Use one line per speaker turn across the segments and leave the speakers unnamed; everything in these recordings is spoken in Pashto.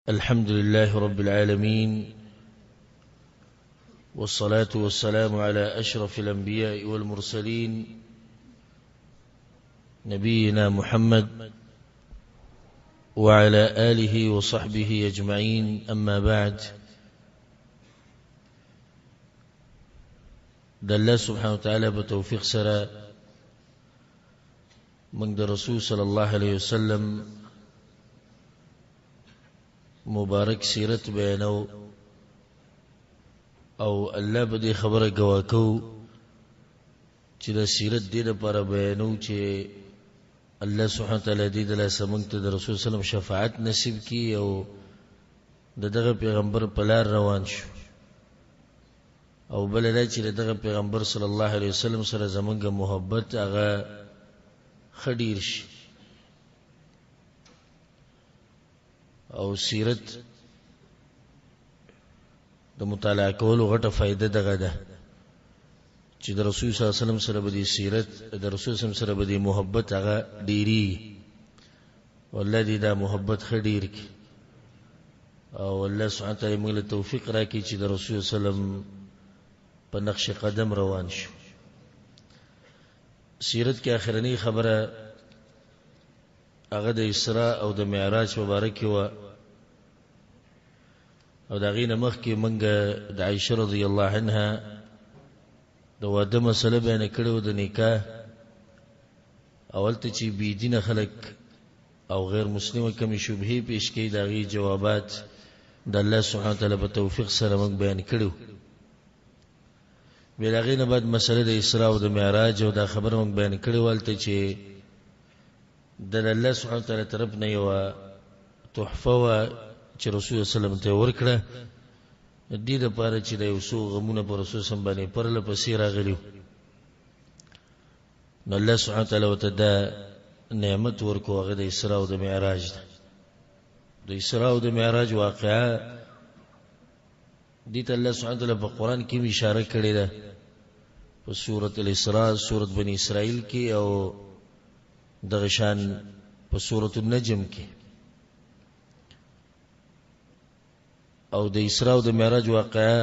الحمد لله رب العالمين، والصلاة والسلام على أشرف الأنبياء والمرسلين نبينا محمد وعلى آله وصحبه أجمعين. أما بعد، الله سبحانه وتعالى بتوفيق سرا من رسول صلى الله عليه وسلم مبارک سیرت بیانو او الله به دې خبره گواکو چې د سیرت دې لپاره بیانو چې الله سبحانه وتعالی دې د لاسمنګ ته د رسول صلی الله علیه وسلم شفاعت نصیب کی او دغه پیغمبر په لار روان شو، او بل دا چې دغه پیغمبر صلی الله علیه وسلم سره زمونږ محبت هغه خډیر شي. او سیرت د مطالعه کولو غټه فائدہ دغه ده چې د رسول صلی الله علیه وسلم سره به د سیرت د رسول صلی الله علیه وسلم سره به د محبت هغه ډیری، والله دې دا محبت خډیر کی او الله سبحانه وتعالی موږ له توفیق راکړي چې د رسول صلی الله علیه وسلم په نقش قدم روان شو. سیرت کې اخرنی خبره هغه د اسراء او د معراج مبارک و، او دا غینه مخکې منګه د عائشه رضی الله عنها د واده مسله بیان کړو د نکاح. اولته چې بی دین خلک او غیر مسلمه کمی شبهه پیش کړي دا غي جوابات د الله سبحانه وتعالی په توفیق سره موږ بیان کړو. بل غینه بعد مسله د اسراء او د معراج او دا خبره موږ بیان کړو ولته چې د الله سبحانه وتعالی طرف نه یو تحفه و چې رسول صلی الله علیه وسلم ته ورکړه، دې لپاره چې د یو څو غمونه پر رسول صلی الله علیه وسلم باندې پرله پسې راغلي، نو الله سبحانه وتعالی وته دا نعمت ورکو هغه د اسراء او د معراج ده. د اسراء او د معراج واقعا دې ته الله سبحانه وتعالی په قران کې اشاره کړې ده په سورۃ الاسراء، سورۃ بنی اسرائیل کې، او دغه شان په سورۃ النجم کې. او د اسراء او د معراج واقعا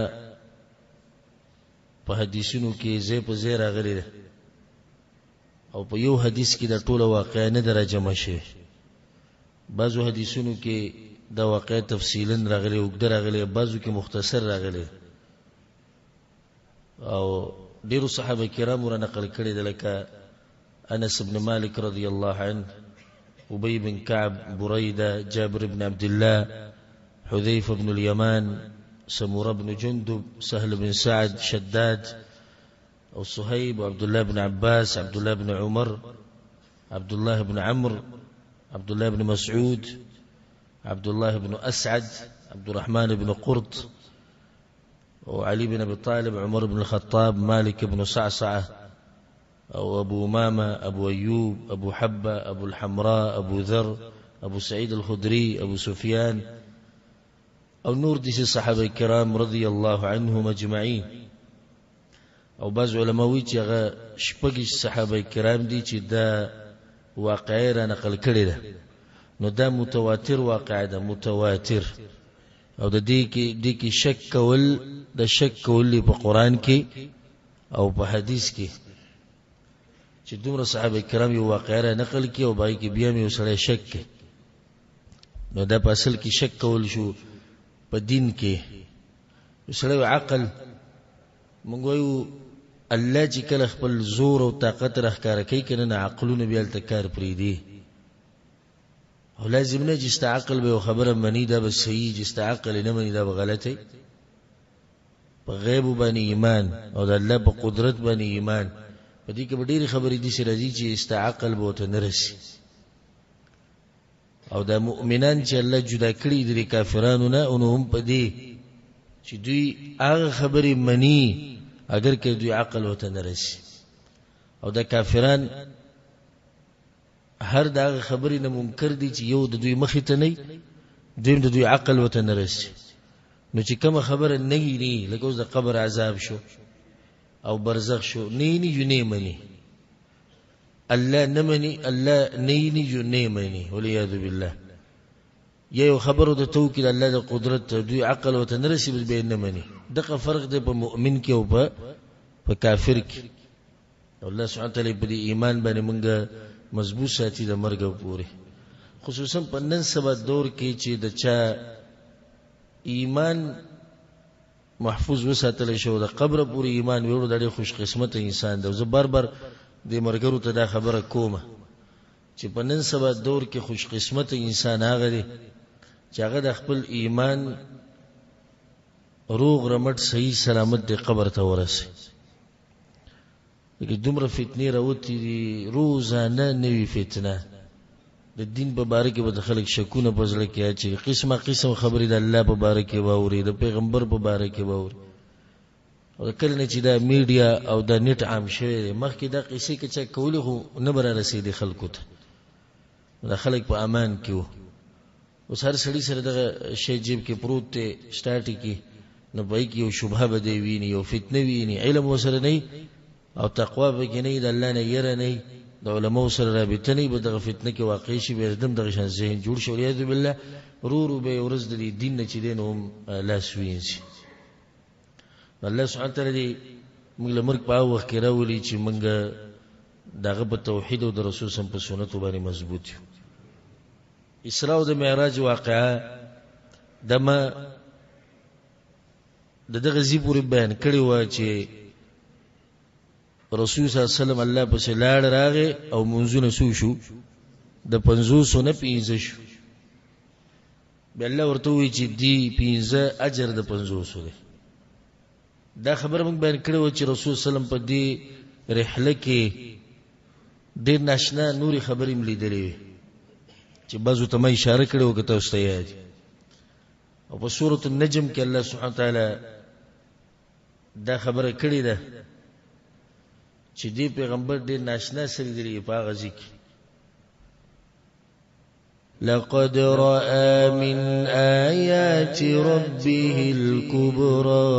په حدیثونو کې زې په زې راغلي ده، او په یو حدیث کې د ټوله واقعا نه درجمه شي. بعضو حدیثونو کې دا واقعا تفصیلا راغلي او ګدر راغلي، بعضو کې مختصر راغلي، او ډیرو صحابه کرام ور نقل کړي د لکه انس بن مالک رضی الله عنه، ابي بن كعب، بريده، جابر بن عبد الله، حذيفة بن اليمان، سمورة بن جندب، سهل بن سعد، شداد أو صهيب، وعبد الله بن عباس، عبد الله بن عمر، عبد الله بن عمرو، عبد الله بن مسعود، عبد الله بن أسعد، عبد الرحمن بن قرط، وعلي بن أبي طالب، عمر بن الخطاب، مالك بن صعصعة، أو أبو أمامة، أبو أيوب، أبو حبة، أبو الحمراء، أبو ذر، أبو سعيد الخدري، أبو سفيان، او نور دي صحابه کرام رضی الله عنهم اجمعین. او بعض علماء وی چې هغه شپږ صحابه کرام دي چې دا واقعي را نقل کړي ده، نو دا متواتر واقع ده، متواتر. او د دې کې شک کول، د شک کول په قران کې او په حدیث کې چې دومره صحابه کرام یو واقعي را نقل کړي او باقي کې بیا مې وسره شک کړي، نو دا په اصل کې شک کول شو په دین کې. سره عقل موږ وایو الله چې کله خپل زور او طاقت راخاره کوي کنه نه عقلونه بیا التکار پری دي، او لازم نه چې عقل به خبره منی دا به صحیح، چې عقل نه منی دا به غلطه. په غیب باندې ایمان او د الله په قدرت باندې ایمان، په دې کې ډېری خبرې دي چې راځي چې عقل به ته نه رسي. او دا مؤمنان چې الله جدا کړی دي کافرانو نه، انهم په دې چې دوی هغه خبرې منی اگر کې دوی عقل وته نه رسي، او دا کافران هر دا خبرې نه منکر دي چې یو د دوی مخې ته نه، دوی د دوی عقل وته نه رسي. نو چې کوم خبره نه وي، لکه اوس د قبر عذاب شو او برزخ شو، نه یو نه مني، الله نمني الله نيني جو نيمني والعياذ بالله. یو خبرو د توکل الله د قدرت دوی عقل او تنرسي به نه مني دغه فرق دی په مؤمن کې او په کافر کې الله سبحانه تعالی په ایمان باندې مونږه مضبوط ساتي د مرګ پورې خصوصا په نن سبا دور کې چې د چا ایمان محفوظ وساتل شو د قبر پورې ایمان ویړو د خوش قسمت انسان دی زه بار بار د مرګرو ته دا خبره کومه چې په نن سبا دور کې خوش قسمت انسان هغه دی چې هغه د خپل ایمان روغ رمټ صحیح سلامت د قبر ته ورسي لکه دومره فتنې راوتی دي روزانه نوې فتنه د دین په باره کې به خلک شکونه په زړه کې اچي قسمه قسم خبرې د الله په باره کې واوري د پیغمبر په باره کې واوري او کله نه چې دا میډیا او دا نت عام شوی مخکې دا قصې کې چې کولې خو نه بر رسیدي خلکو ته دا خلک په امان کې وو اوس هر سړي سره دغه شی جیب کې پروت دی سٹارټ کې نو پای کې یو شبهه به دی ویني یو فتنه ویني علم وسره نه او تقوا به کې نه د الله نه یره نه د علماء سره رابطه نه به دغه فتنه کې واقع شي به دم دغه شان ذهن جوړ شي یاد بالله رو به ورځ د دین نه چې دینوم لاس وینځي الله سبحانه تعالی موږ لمرګ په وخت کې راولي چې موږ دغه په توحید او د رسول سم په سنت باندې مضبوط یو اسراء او د معراج واقعا دمه دغه زی پورې بیان کړی و چې رسول صلی الله علیه وسلم الله په لاړ راغې او منځونه سو شو د 500 نه 15 شو به الله ورته وی چې دی 15 اجر د 500 دی دا خبر موږ بیان کړو چې رسول صلی الله علیه وسلم په دې رحله کې ډېر ناشنا نوري خبرې ملیدلې چې بعضو ته ما اشاره کړو کته واستیا او په سورۃ النجم کې الله سبحانه وتعالى دا خبره کړې ده چې دی پیغمبر ډېر ناشنا سره دی په غزي کې لقد رأى من آيات ربه الكبرى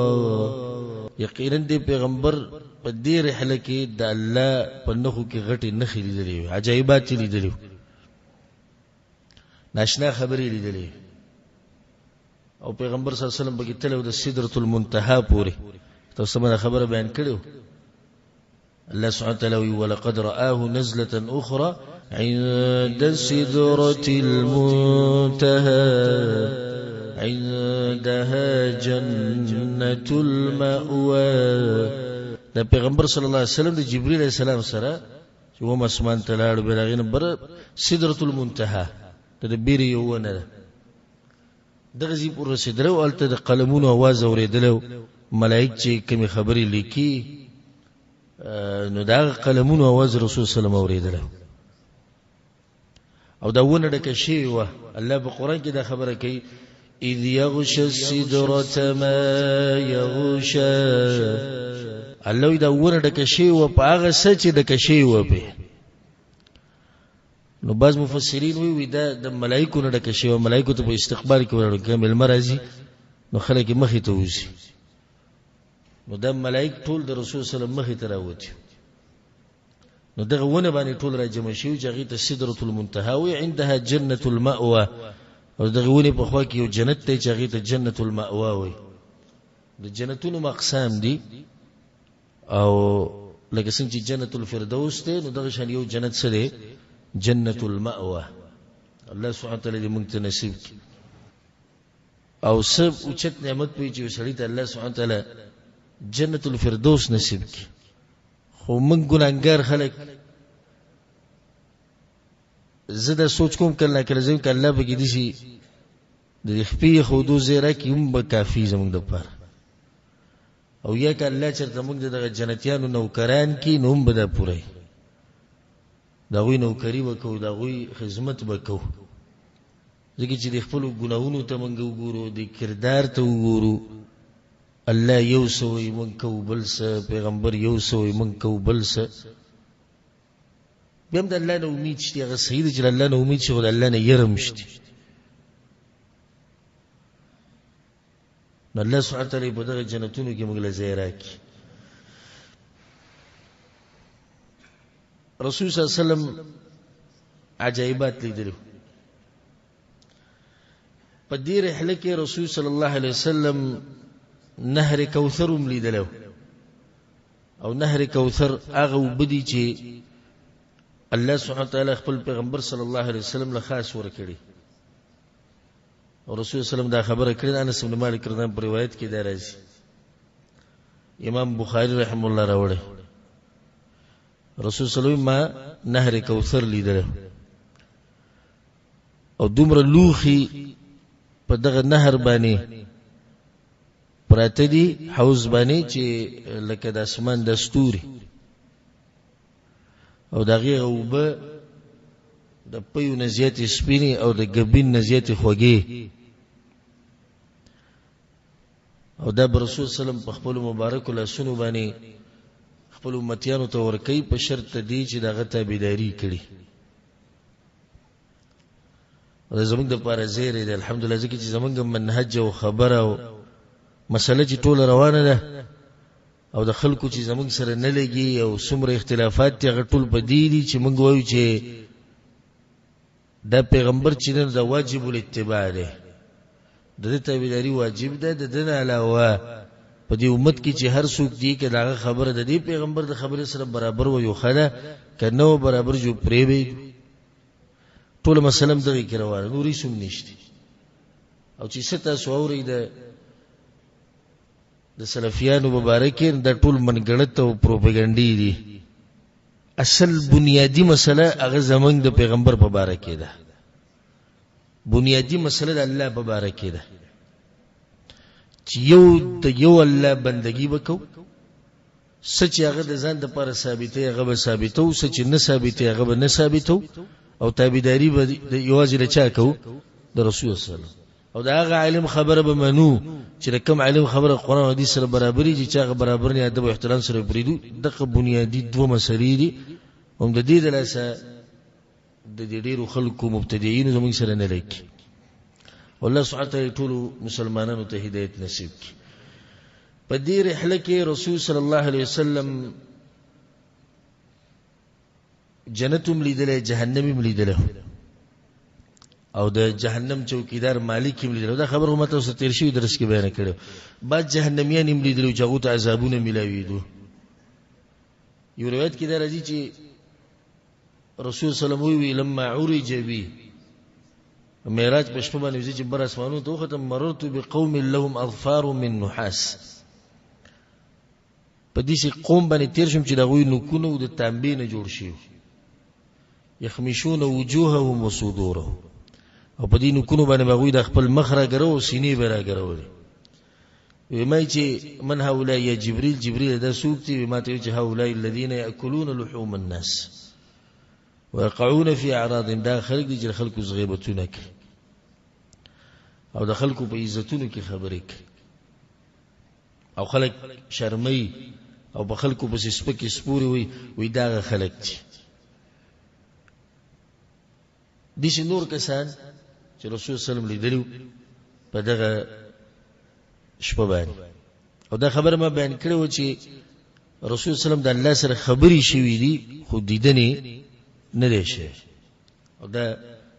یقینا دی پیغمبر په دې رحله کې د الله په نخو کې غټي نخې لیدلې عجایبات لیدلې ناشنا خبرې لیدلې او پیغمبر صلی الله علیه وسلم بګی تلو د سدرۃ المنتهى پورې تاسو باندې خبره بیان کړو الله سبحانه وتعالى ولقد رآه نزلة أخرى عند سدرة المنتهى عندها جنة المأوى دا پیغمبر صلی الله علیه وسلم د جبرئیل علیہ السلام سره چې و مسمان تلاړ بلغین بر سدرة المنتهى د بیري یوونه دغه زی پر رسیدلو الته د قلمونو आवाज اوریدلو ملائک چې کوم خبرې لیکي نو دا قلمونو आवाज رسول صلی الله علیه وسلم اوریدل او دا ونه ډکه شی و الله په قران کې دا خبره کوي اذ یغش السدرة ما یغش الله دا ونه ډکه شی و په هغه سچ ډکه شی و به نو بعض مفسرین وی دا د ملائکو نه ډکه شی و ملائکو ته په استقبال کې ورغلل کامل مرضی نو خلک مخې ته وځي نو د ملائک ټول د رسول صلی الله علیه وسلم مخې ته راوتی نو دغه ونه باندې ټول را جمع شي چې هغه ته سدرۃ المنتهى وي عندها جنة المأوى او دغه ونه په خوا کې یو جنت ته چې هغه ته جنة المأوى وي د جنتونو مقسم دي او لکه څنګه چې جنة الفردوس ته نو دغه شان یو جنت سره جنة المأوى الله سبحانه وتعالى دې موږ ته نصیب کړي او سب اوچت نعمت په چې وسړی ته الله سبحانه وتعالى جنت الفردوس نصیب کی خو من ګناګار خلک زده سوچ کوم کله کله زم ک الله بګی دي شي د خپې خودو زیرا کیم به کافی زموږ د پر او یا ک الله چرته موږ د جنتیانو نوکران کی نوم بده پوره دا وی نوکری وکاو دا وی خدمت وکاو ځکه چې د خپل ګناونو ته موږ وګورو د کردار ته وګورو الله یو سوی من کو بلس پیغمبر یو سوی من کو بلس بهم د الله نه امید شته هغه صحیح چې الله نه امید شته الله نه يرم شته نو الله سبحانه تعالی په دغه جنتونو کې موږ له زیرا کی رسول صلی الله علیه وسلم عجایبات لیدلو په دې رحله کې رسول صلی الله علیه وسلم نهر کوثر ملیدلو او نهر کوثر هغه وبدي چې الله سبحانه وتعالى خپل پیغمبر صلی الله علیه وسلم له خاص ورکړي او رسول صلی الله علیه وسلم دا خبره کړې انس بن مالک رضی الله عنه په روایت کې دا راځي امام بخاری رحم الله راوړي رسول صلی الله علیه وسلم ما نهر کوثر لیدل او دومره لوخي په دغه نهر باندې پراته دي حوض باندې چې لکه د اسمان د ستوري او دغه اوبه د پيو نزيات سپيني او د ګبين نزيات خوږي او دا رسول سلام په خپل مبارک لاسونو باندې خپل امتیانو ته ورکی په شرط دی چې دغه تابعداري کړي او زمونږ د پاره زیره دی الحمدلله ځکه چې زمونږ منهج او خبره او مسله چې ټول روانه ده او د خلکو چې زمونږ سره نه لګي او څومره اختلافات دي ټول په دې دي چې موږ وایو چې دا پیغمبر چې دا واجب الاتباع دی د دې تابعداري واجب ده د دې علاوه په دې امت کې چې هر څوک دی کې دا خبره د دې پیغمبر د خبرې سره برابر و یو خله کنه برابر جو پریوي ټول مسلم دغه کې روانه نوري سم نشته او چې ستا سووري د سلفیانو مبارکین د ټول منګړت او پروپاګاندا دي اصل بنیادی مسله هغه زمنګ د پیغمبر په باره کې ده بنیادی مسله د الله په باره کې ده چې یو الله بندگی وکاو سچ هغه د ځان د پر ثابتې هغه به ثابتو سچ نه ثابتې هغه به نه ثابتو او تابعداري به یوازې لچا کو د رسول صلی الله علیه وسلم او دا هغه علم خبره به منو چې کوم علم خبره قرآن او حدیث سره برابرۍ چې هغه برابر نه ادب او احترام سره بریدو دغه بنیادی دوه مسلې دي هم د دې دلاسه د ډیرو خلکو مبتدیین زموږ سره نه لګي والله سبحانه وتعالى ټول مسلمانانو ته هدایت نصیب کړي په دې رحله کې رسول صلی الله علیه وسلم جنتم لیدله جهنم لیدله او د جهنم چوکیدار مالک هم لیدل دا خبر هم تاسو تیر شي درس کې بیان کړو بعد جهنميان هم لیدل چې هغه ته عذابونه ملاوي یو روایت کې دا راځي چې رسول صلی الله علیه وسلم لما عرج بي معراج په شپه باندې چې بر اسمانو ته ختم مررت بقوم لهم اظفار من نحاس په دې قوم باندې تیر شم چې دا غوي نکونه د تانبې نه جوړ شي يخمشون وجوههم وصدورهم او په دې نکونو باندې بغوی د خپل مخ راګرو او سینې به راګرو ویمای چې من هؤلاء یا جبريل دا سوکتي ما ته چې هؤلاء الذين ياكلون لحوم الناس ويقعون في اعراض دا خلق دي چې خلکو زغیبتونه کوي او د خلکو په عزتونو کې خبرې کوي او خلک شرمي او په خلکو په سپکې سپوري وي دا خلک دي دي نور کسان چې رسول صلی الله علیه وسلم لیدلو په دغه شپه باندې او دا خبره ما بیان کړو چې رسول صلی الله علیه وسلم د الله سره خبري شوې دي خو دیدنې نه دی شي او دا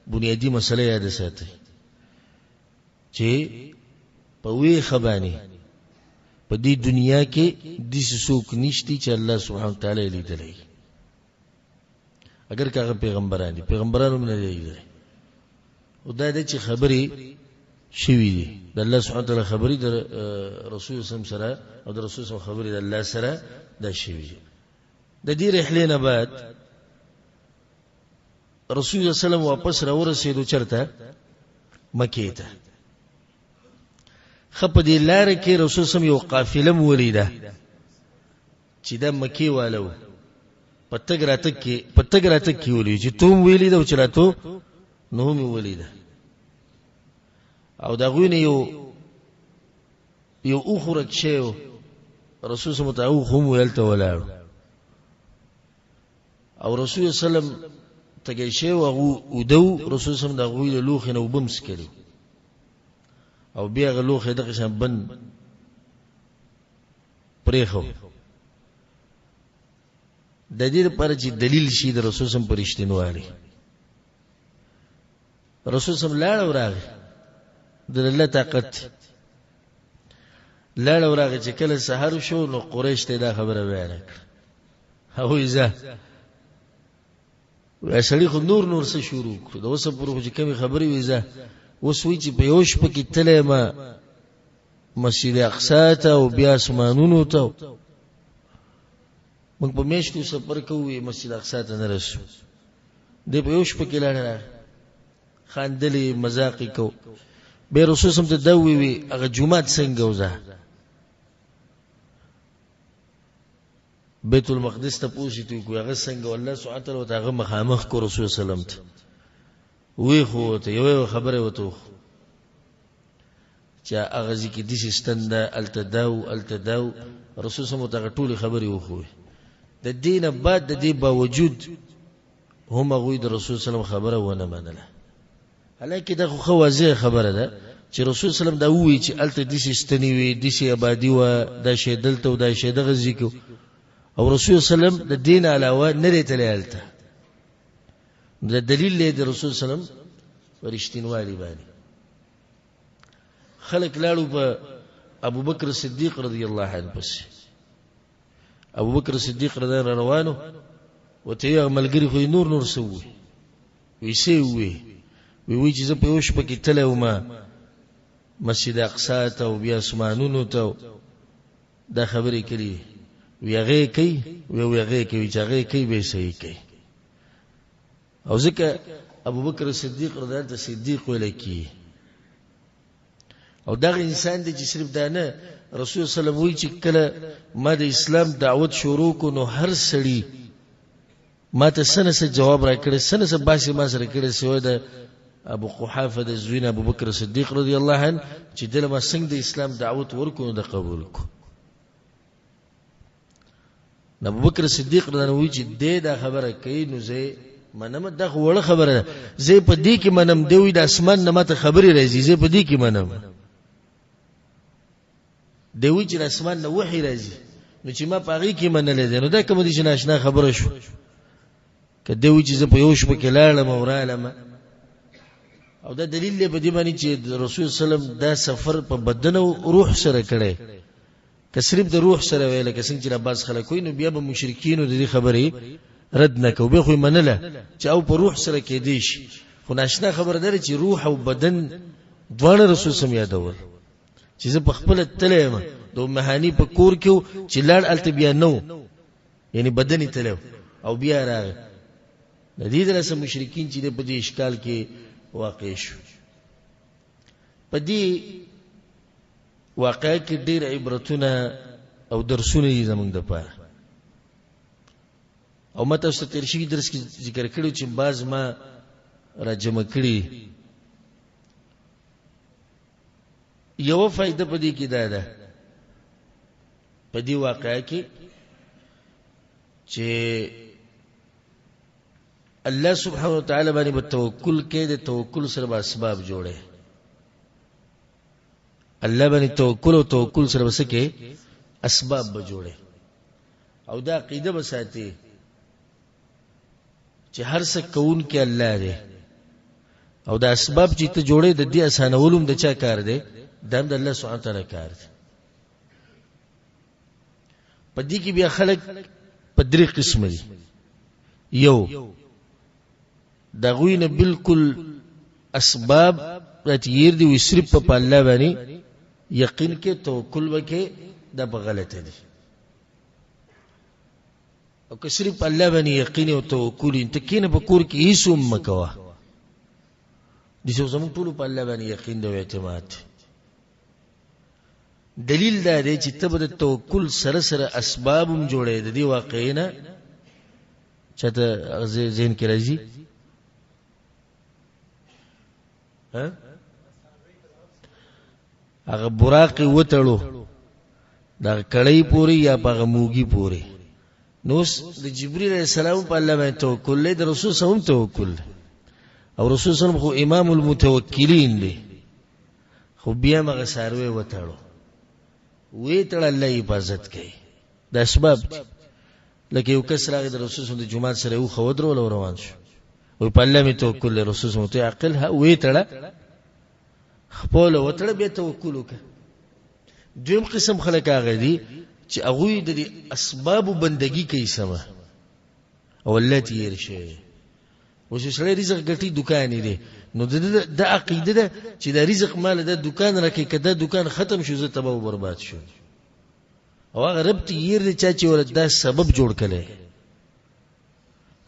بنیادی مسله یاد ساتئ چې په وی خبانی په دې دنیا کې د څوک نشتی چې الله سبحانه وتعالى لیدلی اگر کاغه پیغمبرانو نه دی او دا د چې خبري شوی دي د الله سبحانه وتعالى خبري د رسول صلی الله علیه وسلم سره او د رسول صلی الله علیه وسلم خبري د الله سره دا شوی د دې رحله نه بعد رسول الله صلی الله علیه وسلم واپس را ورسېدو چرته مکې ته خپ دې لار کې رسول صلی الله علیه وسلم یو قافله مولیده چې د مکې والو پتګ راته کې ولې چې توم ویلې دا چرته نو مې ولیده او دا غوینه یو اخرج شی رسول صلی الله علیه وسلم هم ویلته ولاړ او رسول صلی الله علیه وسلم تګی شی او دو رسول صلی الله علیه وسلم دا غوینه لوخ نه وبمس کړي او بیا غلوخ دغه شان بن پرېخو د دې لپاره چې دلیل شي د رسول صلی الله علیه وسلم پرشتنوالي رسول صلی الله علیه وسلم لاړ د الله طاقت لاړ ورغه چې کله سحر شو نو قریش ته دا خبره بیان کړه هو ایزه وسړي خو نور څه شروع کړ دا اوس پرو چې کومه خبرې ویزه اوس وی چې په یوش پکې تله ما مسجد اقصی ته او بیا اسمانونو ته موږ په میشتو سفر کوو مسجد اقصی ته نه رسو د په یوش پکې لاړ خاندلې مزاق کو به رسول سم ته دوی وی هغه جمعه څنګه وځه بیت المقدس ته پوښتې کو هغه څنګه الله سبحانه وتعالى هغه مخامخ کو رسول سلام ته وی خو ته یو خبره وته چې هغه ځکه د سیستند التداو رسول سم ته ټول خبرې وخوي د دین بعد د دې باوجود هم غوی د رسول سلام خبره ونه منله حالکه دا خو واضح خبره ده چې رسول سلام دا وی چې الته د سیستنی وي د سی آبادی و د شیدلته او د شیدغه ذکر او رسول سلام د دین علاوه نه لري الته د دلیل له رسول سلام ورشتینوالی باندې خلق لاړو په ابو بکر صدیق رضی الله عنه پس ابو بکر صدیق رضی الله روانو وته یو ملګری خو نور سوي وی چې زه په یوش پکې تله ما مسجد اقصی ته او بیا اسمانونو ته دا خبرې کړي ویغه کوي چې هغه کوي به صحیح کوي او ځکه ابو بکر صدیق رضی الله عنه صدیق ولکی او دا انسان دی چې صرف دا نه رسول صلی الله علیه وسلم وی چې کله ما د اسلام دعوت شروع کو نو هر سړی ما ته سنه جواب را کړی سنه باسي ما سره کړی سوی د ابو قحافه د زوین ابو بکر صدیق رضی الله عنه چې دله ما څنګه د اسلام دعوت ورکو د قبول کو ابو بکر صدیق رضی الله عنه وی چې دا خبره کوي نو زه منم دا وړه خبره ده زه په دې کې منم دوی د اسمان نه ماته خبري راځي زه په دې کې منم دوی چې د اسمان نه وحي راځي نو چې ما پاغي کې منلې ده نو دا کوم دي چې ناشنا خبره شو کله دوی چې زه په یو شپه کې لاړم او رالم او دا دلیل دی په دې باندې چې رسول سلام دا سفر په بدن او روح سره کړي که صرف د روح سره ویل که څنګه چې عباس خلک وي نو بیا به مشرکین د دې خبرې رد نکوه به خو منله چې او په روح سره کې دی شي خو ناشنا خبر ده چې روح او بدن دوه رسول سم یادول چې زه په خپل تلم د مهانی په کور کې چې لړ الته بیا نو یعنی بدن تلو او بیا راغ د دې درسه مشرکین چې په دې اشکال کې واقع شو په دې واقع کې ډېر عبرتونه او درسونه دي زمونږ د پاره او مته ست تیر شي درس کې ذکر کړو چې باز ما را جمع کړی یو فائدہ پدې کې ده پدې واقعا کې چې الله سبحانه وتعالى باندې توکل کې د توکل سره اسباب جوړه الله باندې توکل سره وسکه اسباب به جوړه او دا عقیده بساتي چې هر څه کون کې الله دی او دا اسباب چې ته جوړې د دې اسانولم د چا کار دی د الله سبحانه تعالی کار دی په دې کې بیا خلک په درې قسم دي یو دا غوینه بالکل اسباب راتیر دی و صرف په الله باندې یقین کې توکل وکي دا غلطه دي او که صرف الله باندې یقین او توکل انت کینه په کور کې هیڅ مکوا دي چې زموږ ټول په الله باندې یقین او اعتماد دلیل دا دی چې ته د توکل سره سره اسباب هم جوړې د دې واقعینه چاته ذهن کې راځي هغه براق وتړو دا کړی پوری یا په موګي پوری نو د جبرئیل علیہ السلام په الله باندې توکل له رسول صلی الله علیه وسلم توکل او رسول صلی الله علیه وسلم خو امام المتوکلین دی خو بیا مغه ساروي وتاړو وی تړ الله حفاظت کوي د اسباب لکه یو کس راغی د رسول صلی الله علیه وسلم د جمعه سره یو خو درو روان شو وی په الله می توکل له رسول صلی الله علیه وسلم ته عقل ها وی تړ خپل وتړه به توکل وکړه. دویم قسم خلک هغه دي چې هغه د اسباب بندگی کوي سما او الله تیر شي. وش سره رزق ګټي دکان دی نو د عقیده ده چې د رزق مال د دکان راکې کده دکان ختم شو زه تباہ او برباد شو. او هغه رب تیر دی چې ولدا سبب جوړ کړي.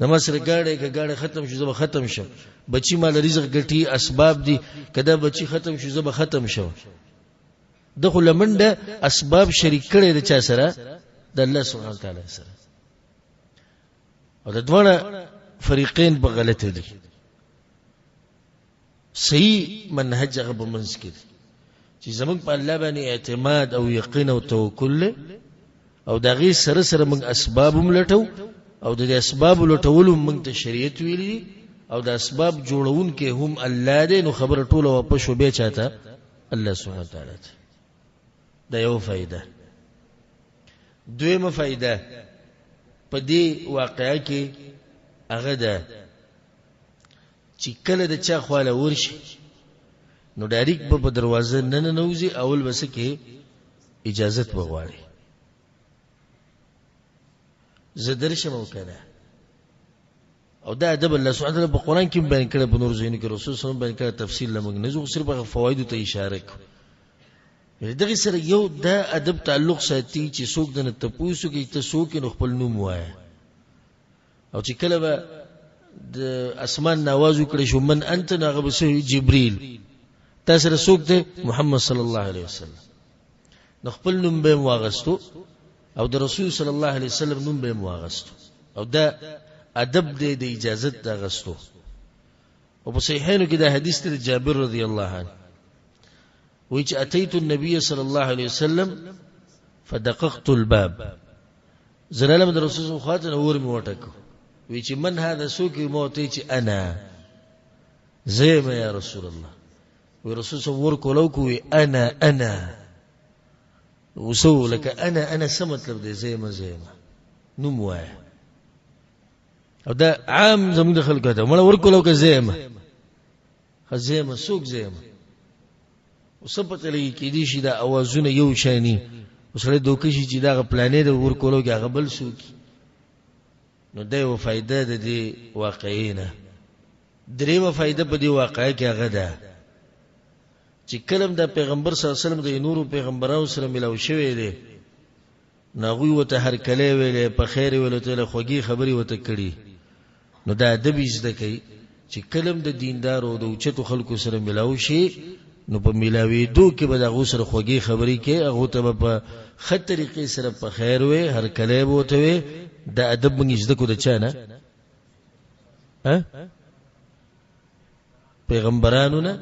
نماز سره گاڑی ختم شو زه ختم شم. بچی مال رزق ګټي اسباب دي کده بچی ختم شو زه ختم شم. دغه لمنده اسباب شریک کړي د چا سره د الله سبحانه وتعالى سره. او د دوه فریقین په غلطه دي. صحیح منهج هغه بمنځ کې چې زمونږ په الله باندې اعتماد او یقین او توکل او دغه سره سره موږ اسباب ملټو او د اسباب لټولو موږ ته شریعت ویلي او د اسباب جوړون کې هم الله دې نو خبر ټوله واپس شو به چاته الله سبحانه وتعالى. دا یو فائدہ. دویمه فائدہ په دې واقعیا کې هغه ده چې کله د چا خواله ورشي نو ډایرک په دروازه نه نوځي اول بس کې اجازت بغواړي. زه درشم وکړه او دا ادب الله سبحانه وتعالى په قران کې بیان کړی په نور زین کې رسول صلی الله علیه وسلم بیان کړی تفصیل لمغ نه زه صرف هغه فواید ته اشاره کوم. دغه سره یو دا ادب تعلق ساتي چې څوک دنه تپوسو کې ته څوک نو خپل نوم وایي او چې کله به د اسمان نواز وکړي شو من انت ناغه به جبريل تاسو رسول ته محمد صلی الله علیه وسلم نو خپل نوم به واغستو او د رسول صلی الله علیه وسلم نوم به واغستو او دا ادب دې د اجازه د غستو. او په صحیحینو کې دا حدیث ته جابر رضی الله عنه وی چې اتیت النبي صلی الله علیه وسلم فدققت الباب زلالم د رسول صلی الله علیه وسلم اور می وټکو وی چې من هذا سوق موت چې انا زیم یا رسول الله وی رسول صلی الله علیه وسلم ورکولو کو انا وسو لك انا سمت لب زیم نو موای او دا عام زموږ د خلکو ته مړ ورکولو که زیم سوق زیم وسپت لګی کې دي شي دا اوازونه یو شانی وسره دوکې شي چې دا پلانې د ورکولو کې هغه بل سوقي. نو دا یو فائدہ د دې واقعینه. دریمه فائدہ په دې واقعې کې هغه ده چې کلم د پیغمبر صلی الله علیه وسلم د نورو پیغمبرانو سره ملاو شوی دی ناغوی وته هر کله ویلې په خیر ویلې ته خوږی خبري وته کړي. نو دا ادب زده کوي چې کلم د دیندارو د اوچتو خلکو سره ملاو شي نو په ملاوي دو کې به د غوسره خوږی خبري کې هغه ته په خط طریقې سره په خیر وي هر کله وته وي. دا ادب موږ زده کو د چا نه پیغمبرانو نه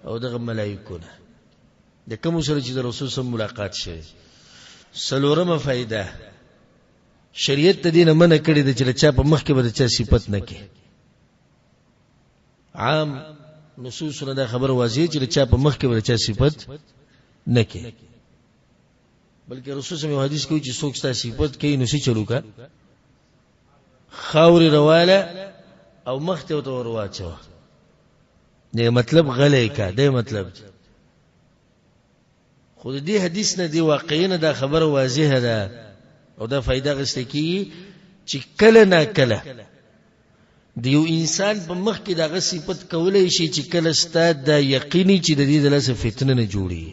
او دغه ملائکو نه د کوم سره چې د رسول سره ملاقات شي. سلورمه فائدہ شریعت د دینه منع کړی د چې چا په مخ کې به چا صفت نه کې. عام نصوصونه دا خبر واضح چې چا په مخ کې به چا صفت نه کې بلکې رسول صلی الله علیه وسلم حدیث کوي چې څوک ستا صفت کوي نو سې چلو کا خاوري رواله او مخ ته ور واچو. نه مطلب غلې کا دې مطلب خود دې حدیث نه دی واقعینه دا خبر واضحه ده او دا فائدہ غسته کی چې کله نه کله دیو انسان په مخ کې دا صفت کولای شي چې کله ستاد دا یقیني چې د دې دلته فتنه نه جوړي.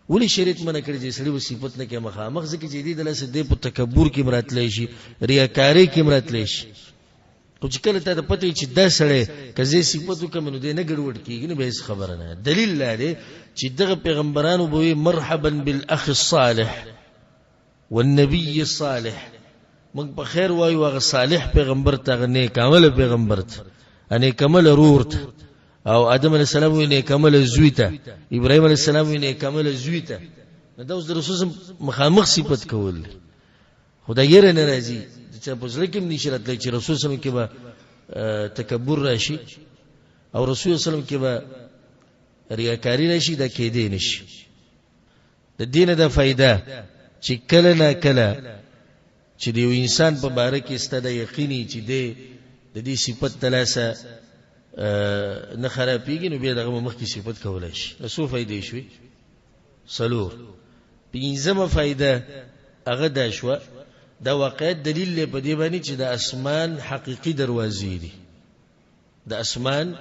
ولی شریعت منع کړی چې سړي صفت نه کې مخامخ ځکه چې دې دلته د په تکبر کې مراتلې شي ریاکاری کې مراتلې شي. او چې کله ته د پته چې دا سړی کزه صفت وکم نو دې نه ګډوډ کیږي نه به خبره نه. دلیل لري چې دغه پیغمبرانو به مرحبا بالاخ الصالح والنبي الصالح موږ په خیر وایو هغه صالح پیغمبر ته نیک عمل پیغمبر ته نیک عمل رور ته او آدم علیہ السلام وی نیک عمل زوی ته ابراهیم علیہ السلام وی نیک عمل زوی ته. دا اوس د رسول مخامخ صفت کول خدای یې نه راځي چې په ځل کې نشرت لای چې رسول صلی الله علیه وسلم کې به تکبر راشي او رسول صلی الله علیه وسلم کې به ریاکاری راشي دا کې دی نشي. د دینه د فائدہ چې کله نه کله چې دی انسان په باره کې ستاسو یقیني چې د دې صفت تلاسه نه خرابېږي نو بیا دغه مخکې صفت کولای شي. څو فائدې شوي؟ څلور. پنځمه فائده هغه دا شوه دا واقعیت دلیل دی په دې باندې چې د اسمان حقيقي دروازې دي. د اسمان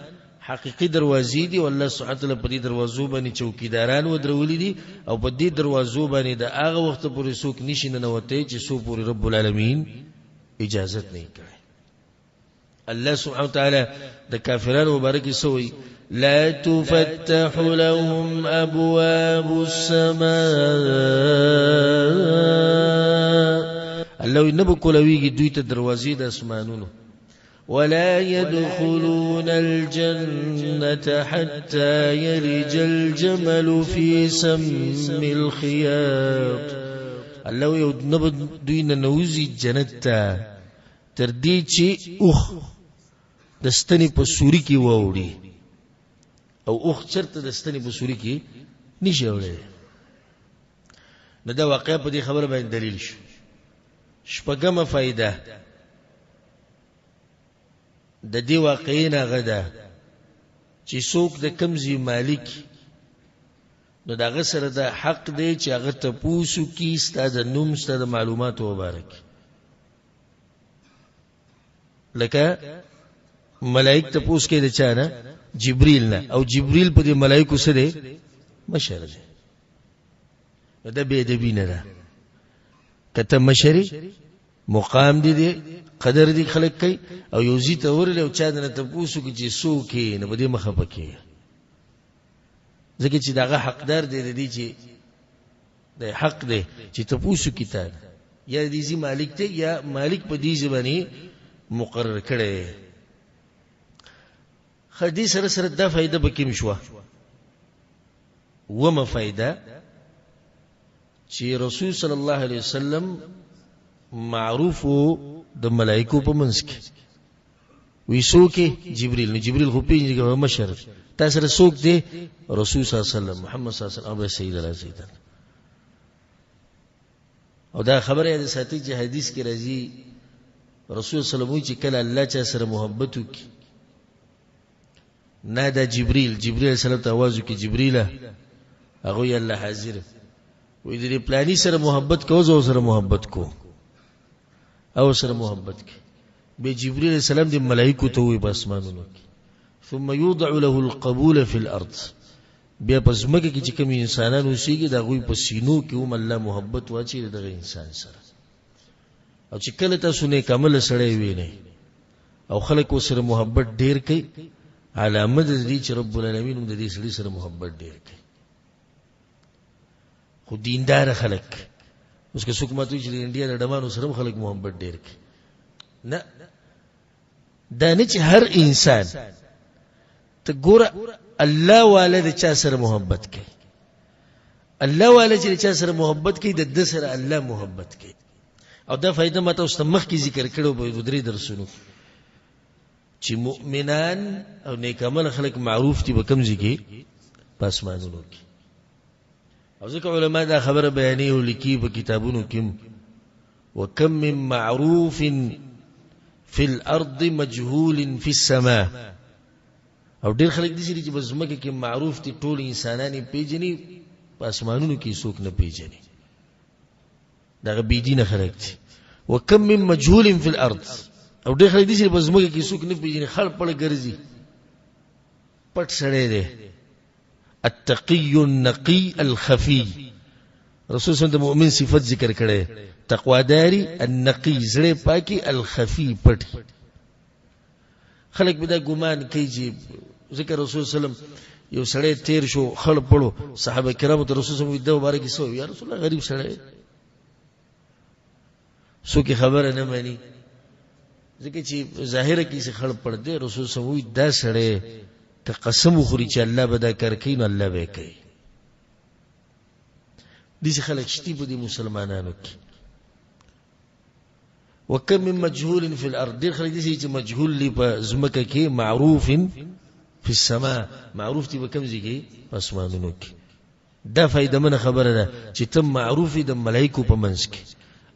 حقيقي دروازې دي او الله سبحانه وتعالى په دې دروازو باندې چوکیداران ودرولې دي او په دې دروازو باندې د هغه وخت پورې څوک نشي ننوتای چې څو پورې رب العالمین اجازت نه کوي. الله سبحانه وتعالى د کافرانو مبارک سوی لا تفتح لهم ابواب السماء الله نبو کولویږي دوی ته دروازې د اسمانونو ولا يدخلون الجنة حتى يلج الجمل في سم الخياط الله نبو دوی ننوزي جنت ته تر دې چې اوخ د ستنې په سوري کې ووري او اوخ چرته د ستنې په سوري کې نشي وړي. نو دا واقعا په دې خبره باندې دلیل شو. شپږمه فائده د دې واقعې نه غدا چې څوک د کمزې مالک نو دغه سره د حق دی چې هغه ته پوسو کی ستاسو نوم ستاسو معلومات مبارک لکه ملائک ته پوس کې د چا نه جبريل نه او جبريل په دې ملائکو سره مشر دی. دا به ادبی نه ده کته مشری مقام دي قدر دي خلق کوي او یوزي ته ورل او چا نه ته پوسو کې چې سو کې نه بده مخه پکې ځکه چې داغه حقدار دی چې د حق دی چې ته پوسو کې تا یا دې زی مالک ته یا مالک په دې ځبانی مقرر کړي. حدیث سره سره دا فائدہ به کوم شو ومه فائدہ چې رسول صلی الله علیه وسلم معروف د ملائکو په منځ کې وی څوک جبريل نو جبريل خو پیږي مشر تاسو سره څوک دی رسول صلی الله علیه وسلم محمد صلی الله علیه وسلم سید الله سیدنا او دا خبره د ساتي چې حدیث کې راځي رسول صلی الله علیه وسلم چې کله الله چا سره محبت وکي نادا جبريل السلام ته आवाज وکي جبريل هغه یې الله حاضر وې دې پلاني سره محبت کو زو سره محبت کو او سره محبت کی به جبريل السلام دې ملائکه ته وي باسمانونو ثم يوضع له القبول في الارض بیا پس مګه کې چې کوم انسانانو سیږي دا غوي په سینو کې هم الله محبت واچي دغه انسان سره او چې کله تاسو نه کامل سره وي نه او خلک سره محبت ډیر کوي علامه دې چې رب العالمین دې سړي سره محبت ډیر کوي. خو دیندار خلک اوس که څوک ماته چې انډیا د ډمانو سره خلک محبت ډیر کوي نه دا نه چې هر انسان ته ګوره الله والد چا سره محبت کوي الله والد چې چا سره محبت کوي د سره الله محبت کوي. او دا فائدہ ماته اوس مخ کې ذکر کړو په درې درسونو چې مؤمنان او نیک عمل خلک معروف دي بکمزي کې پاسمانونو کې او ځکه علما دا خبره بیانې او لیکي په کتابونو کې وکم من معروف فی الارض مجهول فی السماء او ډېر خلک دي چې په زمکه کې معروف دي ټول انسانان پیژني پاسمانونو کې څوک نه پیژني دا بيدینه خلک دي. وکم من مجهول فی الارض او ډېر خلک دي چې په زمکه کې څوک نه پیژني خل پړ ګرځي پټ سړی دی التقي النقي الخفي رسول صلی الله علیه وسلم د مؤمن صفت ذکر کړي تقواداري النقي زړه پاکي الخفي پټ خلک به دا ګمان کوي چې ذکر رسول صلی الله علیه وسلم یو سړی تیر شو خل پړو صحابه کرامو ته رسول صلی الله علیه وسلم د مبارک سو یا رسول الله غریب سړی سو کی خبره نه مانی ځکه چې ظاهره کې څه خل پړ دی رسول صلی الله علیه وسلم دا سړی که قسم خوري چې الله به دا کار کوي نو الله به کوي. دې خلک شتي په دې مسلمانانو کې وکم من مجهول فی الارض دې خلک دې چې مجهول لی په زمکه کې معروف فی السماء معروف دي په کوم ځای کې اسمانونو کې. دا فائدہ من خبره ده چې تم معروف د ملائکو په منځ کې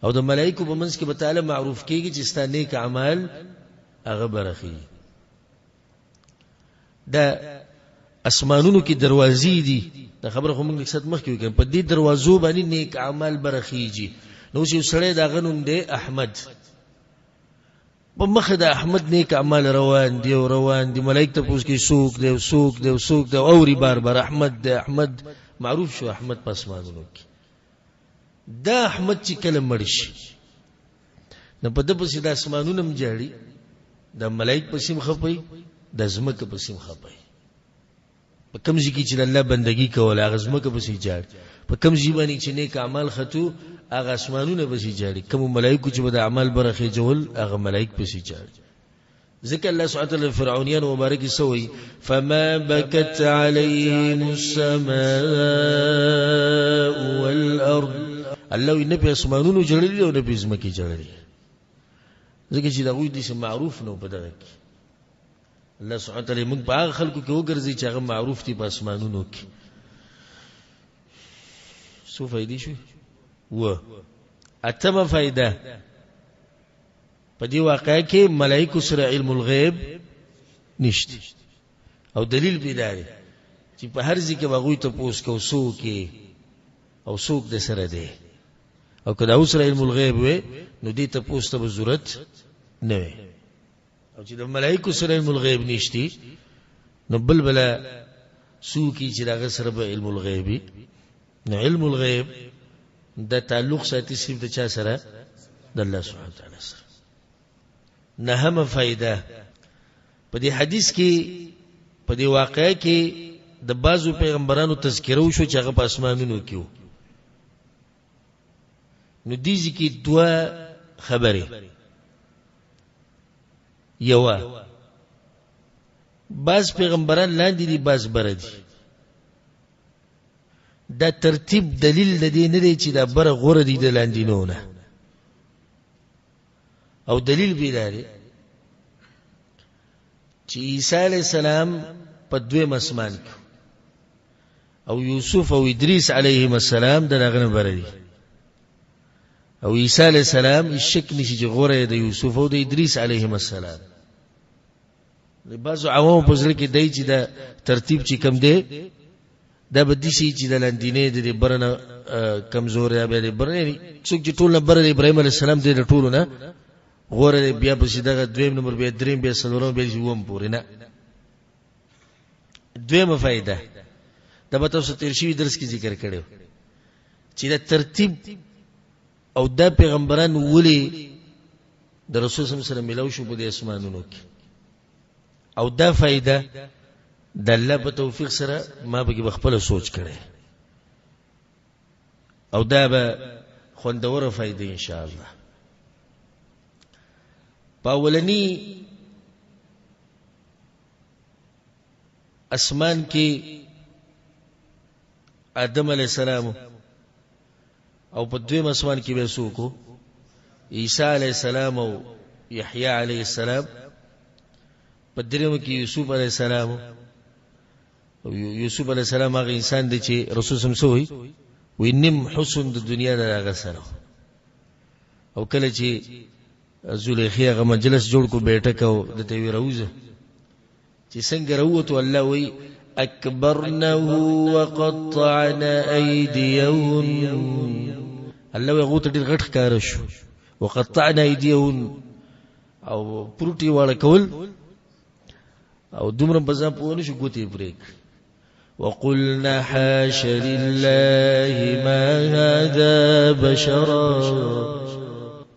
او د ملائکو په منځ کې به تعالی معروف کېږي چې ستاسو نیک اعمال هغه برخي. دا اسمانونو کې دروازې دي. دا خبره خو موږ نکست مخکې وکړو. په دې دروازو باندې نیک اعمال برخیږي. نو چې سړی دا غنوم دی احمد، په مخه د احمد نیک اعمال روان دي او روان دي. ملائکه ته پوښتنه کوي څوک دی څوک دی څوک دی، اوري بار بار احمد دی احمد. معروف شو احمد په اسمانونو کې. دا احمد چې کله مړ شي نو په د پسې د اسمانونو مجاړي، د ملائک پسې مخپي، د زمکه پسې مخپي. په کوم ځای کې چې الله بندگی کوله هغه زمکه پسې جاړي، په کوم ځای باندې چې نیک اعمال خطو هغه اسمانونه پسې جاړي. کوم ملائکه چې د اعمال برخه جوړ هغه ملائک پسې جاړي. ذکر الله سبحانه وتعالى فرعونيان وبارك سوي فما بكت عليهم السماء والارض. الله النبي اسمانونو جوړلي او نبي زمکه جوړلي. ځکه چې دا وې دي معروف نو په دغه کې الله سبحانه وتعالى موږ په هغه خلکو کې وګرځي چې هغه معروف دي په اسمانونو کې. څو فائدې شو؟ و اتمه فائده په دې واقعه کې ملائکه سره علم الغیب نشته او دلیل پیداري چې په هر ځای کې واغوي ته پوس کو سو کې او سوق د سره دی. او کله اوسره علم الغیب وي نو دې ته پوس ته ضرورت نه وي. او چې د ملائکه سره علم الغیب نشتی نو بلبل سو کې چې دغه سره به علم الغیب. نو علم الغیب د تعلق ساتي صرف د چا سره؟ د الله سبحانه وتعالى سره. نهمه فائده په دې حدیث کې په دې واقعه کې د بعضو پیغمبرانو تذکره وشو چې هغه په اسمانونو کې وو. نو دې ځکه دوه خبره، یو بعض پیغمبران لاندې دي بعض بر دي. دا ترتیب دلیل د دې نه دی چې دا بر غوړه دي د لاندې نه. او دلیل بیداری چې عیسی علیہ السلام په دویم اسمان کې او یوسف او ادریس علیهم السلام دغه نه بردي. او عیسی علیہ السلام شک نشي چې غوړه د یوسف او د ادریس علیهم السلام. بعض عوام په ځل کې دای چې دا ترتیب چې کم دی دا به دي شي چې د لاندینه د برنه کمزور یا به برنه څوک چې ټول بر ابراهیم علیہ السلام د ټولو نه غوړه بیا په دغه دویم نمبر بیا دریم بیا څلورم بیا ووم پورې نه. دویمه فائدہ دا به تاسو تیر شي درس کې ذکر کړو چې دا ترتیب او دا پیغمبران ولي د رسول صلی الله علیه وسلم ملو شو په اسمانونو کې. او دا فائدہ د الله په توفیق سره ما به خپل سوچ کړي او دا به خوندوره فائدې ان شاء الله. پاولنی اسمان کې آدم علیہ السلام او په دویم اسمان کې به څوک؟ عیسی علیہ السلام او یحیی علیہ السلام. په دریم کې یوسف علیہ السلام. او یوسف علیہ السلام هغه انسان دی چې رسول صلی الله علیه وسلم وی نیم حسن د دنیا دغه سره. او کله چې زلیخی هغه مجلس جوړ کو بیٹک او د ته وی روزه چې څنګه وروته الله وی اکبرنا وقطعنا ايديهم. الله وی غوته ډیر غټ کار شو وقطعنا ايديهم او پروتي والا کول او دومره بزا پونه شو ګوتې بریک. وقلنا حاش لله ما هذا بشرا.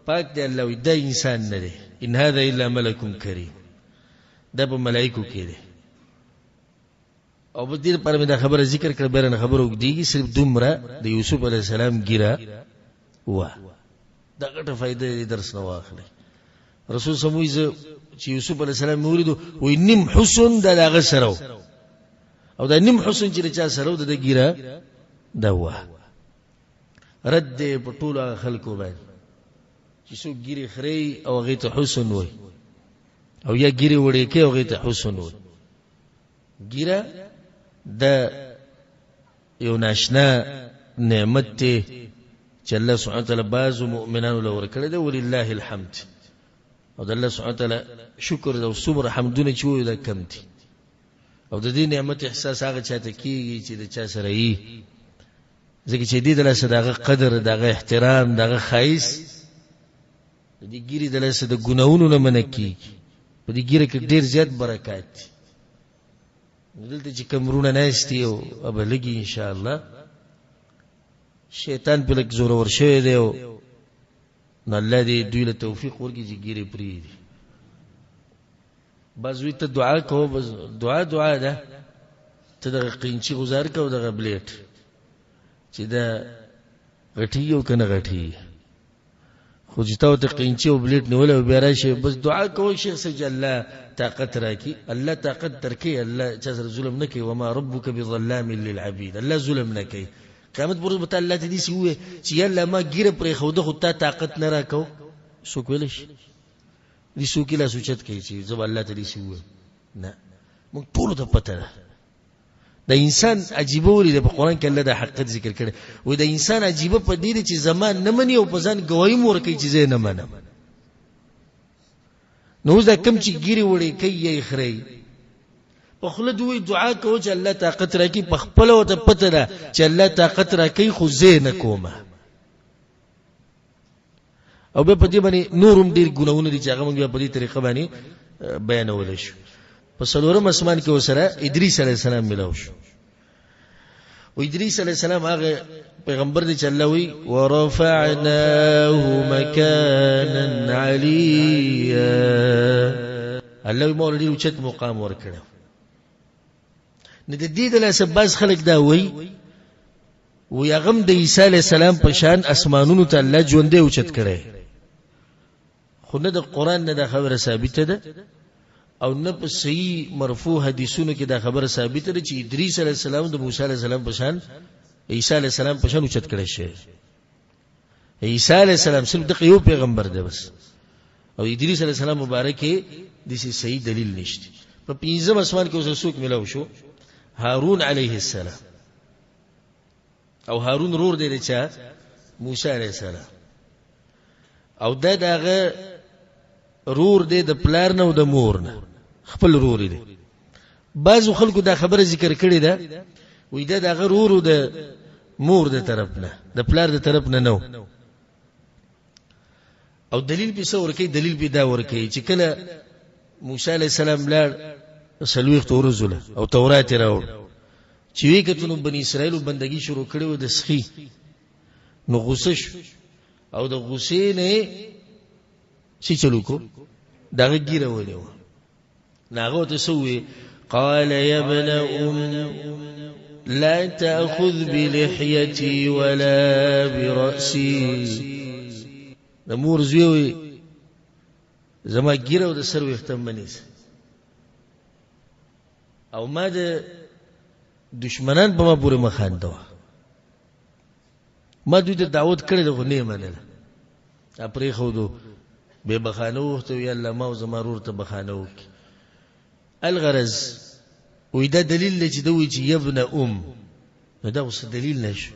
پاک دی الله وی دا انسان نه دی، ان هذا الا ملک کریم. دا په ملائکو کې دی. او په دې پر مې دا خبره ذکر کړ بیرنه خبرو دیږي صرف دومره د یوسف علی السلام ګیره و دا غټه فائدې درس نه واخلي. رسول سموي چې یوسف علی السلام موریدو وې نیم حسن د هغه سره او دا نیم حسن چې چا سره د ګیره دا و رد په ټول خلکو باندې چې څو ګیره خري او هغه ته حسن وای او یا ګیره وړي کې هغه ته حسن وای. ګیره د یو ناشنا نعمت ته چې الله سبحانه وتعالى بعض مؤمنانو لور کړی دی ولله الحمد. او د الله سبحانه وتعالى شکر او صبر حمدونه چې وي دا کم دي. او د دې نعمت احساس هغه چاته کیږي چې د چا سره یې ځکه چې دې دلته دغه قدر دغه احترام دغه خایس دې ګيري دلته د ګناونو نه منکی په دې ګيره کې ډیر زیات برکات دي دلته چې کمرونه نهستی او ابلګي ان شاء الله شیطان په لک زور ور شوی دی او نو الله دې دوی له توفیق ورکړي چې ګيري پری دي بازوی ته دعا کوو بس دعا ده ته د قینچی گزار کو د غبلیټ چې دا غټي او کنه غټي خو چې ته قینچی او بلیټ نیول او بیا راشي بس دعا کوو شیخ سج الله طاقت راکی الله طاقت درکې الله چې سره ظلم نه کوي وما ربک بظلام للعبید الله ظلم نه کوي قیامت پر ورځ الله ته دې سی وې چې الله ما ګیره پر خوده خو ته طاقت نه راکو سو کولش دې سو کې لا سوچت کوي چې زب الله ته دې سی وې نه موږ ټول ته پته ده د انسان عجیب ولې د قرآن کې الله د حقیقت ذکر کړي و د انسان عجیب په دې چې زمان نه مني او په ځان گواہی مور کوي چې زه نه منم نو دا کم چې ګيري وړي کوي یې خري په خله دوی دعا کوي چې الله طاقت راکړي په خپل او ته پته ده چې الله طاقت راکړي خو زه نه کومه او به په دې باندې نورم ډیر ګناونه دي چې هغه موږ په دې طریقه باندې بیانول شو په څلورم اسمان کې وسره ادریس علیه السلام ملاو شو او ادریس علیه السلام هغه پیغمبر دی چې الله وی ورفعناه مکانا علیا الله مولا دې اوچت مقام ورکړو نه د دې د لاسباز خلق دا وی هغه د عیسی علیه السلام په شان اسمانونو ته الله ژوندې اوچت کړي خو نه د قران نه د خبره ثابته ده او نه په صحیح مرفوع حدیثونو کې دا خبره ثابته ده چې ادریس علیه السلام د موسی علیه السلام په شان عیسی علیه السلام په شان اوچت کړي شي عیسی علیه السلام صرف د یو پیغمبر دی بس او ادریس علیه السلام مبارک د سی صحیح دلیل نشته په پنځم اسمان کې اوس څوک ملاو شو هارون علیه السلام او هارون رور دی چې موسی علیه السلام او دغه رور دی د پلار نه او د مور نه خپل رور دی بعض خلکو دا خبره ذکر کړې ده وې دا دغه رور د مور د طرف نه د پلار د طرف نه نو او دلیل به څو ورکی دلیل به دا ورکی چې کله موسی علیه السلام لاړ سلويخ تورزله او تورات راوړ چې وی کتنو بنی اسرائیل بندگی شروع کړو د سخی نو غوسه او د غوسې نه شي چلو کو دغه ګیره ولې و ناغه ته سوې قال يا ابن لا تأخذ بلحيتي ولا برأسي نمور زوی زما ګیره د سر وختم منیس او ما د دشمنان په ما پورې مخاندو ما دوی ته دعوت کړې ده خو نه منله اپری خو دو به بخانو ته یا الله ما زما رور ته بخانو الغرض وې دا دلیل چې دوی چې ابن دا اوس دلیل نشو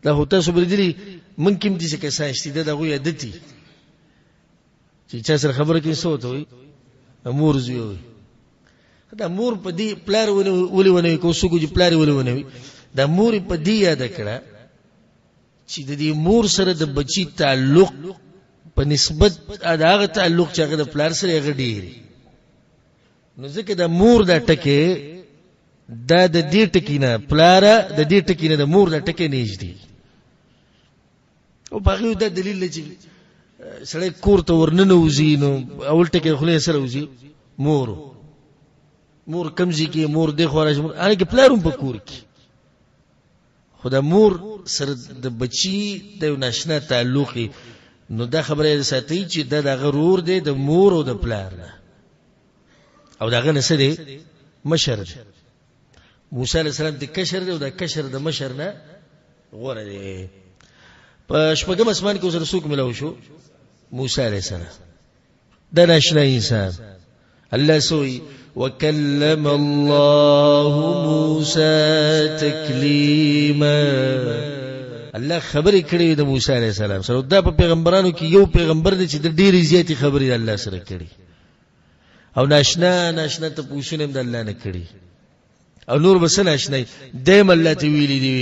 دا هو تاسو بردلی ممکن دي چې کسان شتي دا غوې عادتي چې چا سره خبره کوي سوت وي امور زوی دا مور په دې پلار ولونه کو سګو چې پلار ولونه دا مور په دې یاد کړه چې د دې مور سره د بچی تعلق په نسبت هغه تعلق چې هغه د پلار سره غډيري نو ځکه د مور د ټکه دا د دې ټکینه پلار د دې ټکینه د مور د ټکه نږدې او باغیو دا دلیل چې سړی کور ته ورننه وزي نو اول ټکه خله سره وزي مور کمزي کې مور د خورج هغه کې پلارم په کور کې خدا مور سره د بچی د ناشنا تعلق نو دا خبره ساتي چې دا د غرور دی د مور او د پلار نه او داغه نسه دی مشر موسی علیہ السلام د کشر دی او د کشر د مشر نه غوړه دی په شپږم اسمان کې اوس رسول ملو شو موسی علیہ السلام د ناشنا انسان الله سوی وكلم الله موسى تكليما الله خبرې کړې د موسی عليه السلام سره دا په پیغمبرانو کې یو پیغمبر دی چې د ډېرې زیاتې خبرې الله سره کړې او ناشنا ته پوښتنه هم د الله نه کړی او نور بس ناشنا دیم الله ته ویلي دی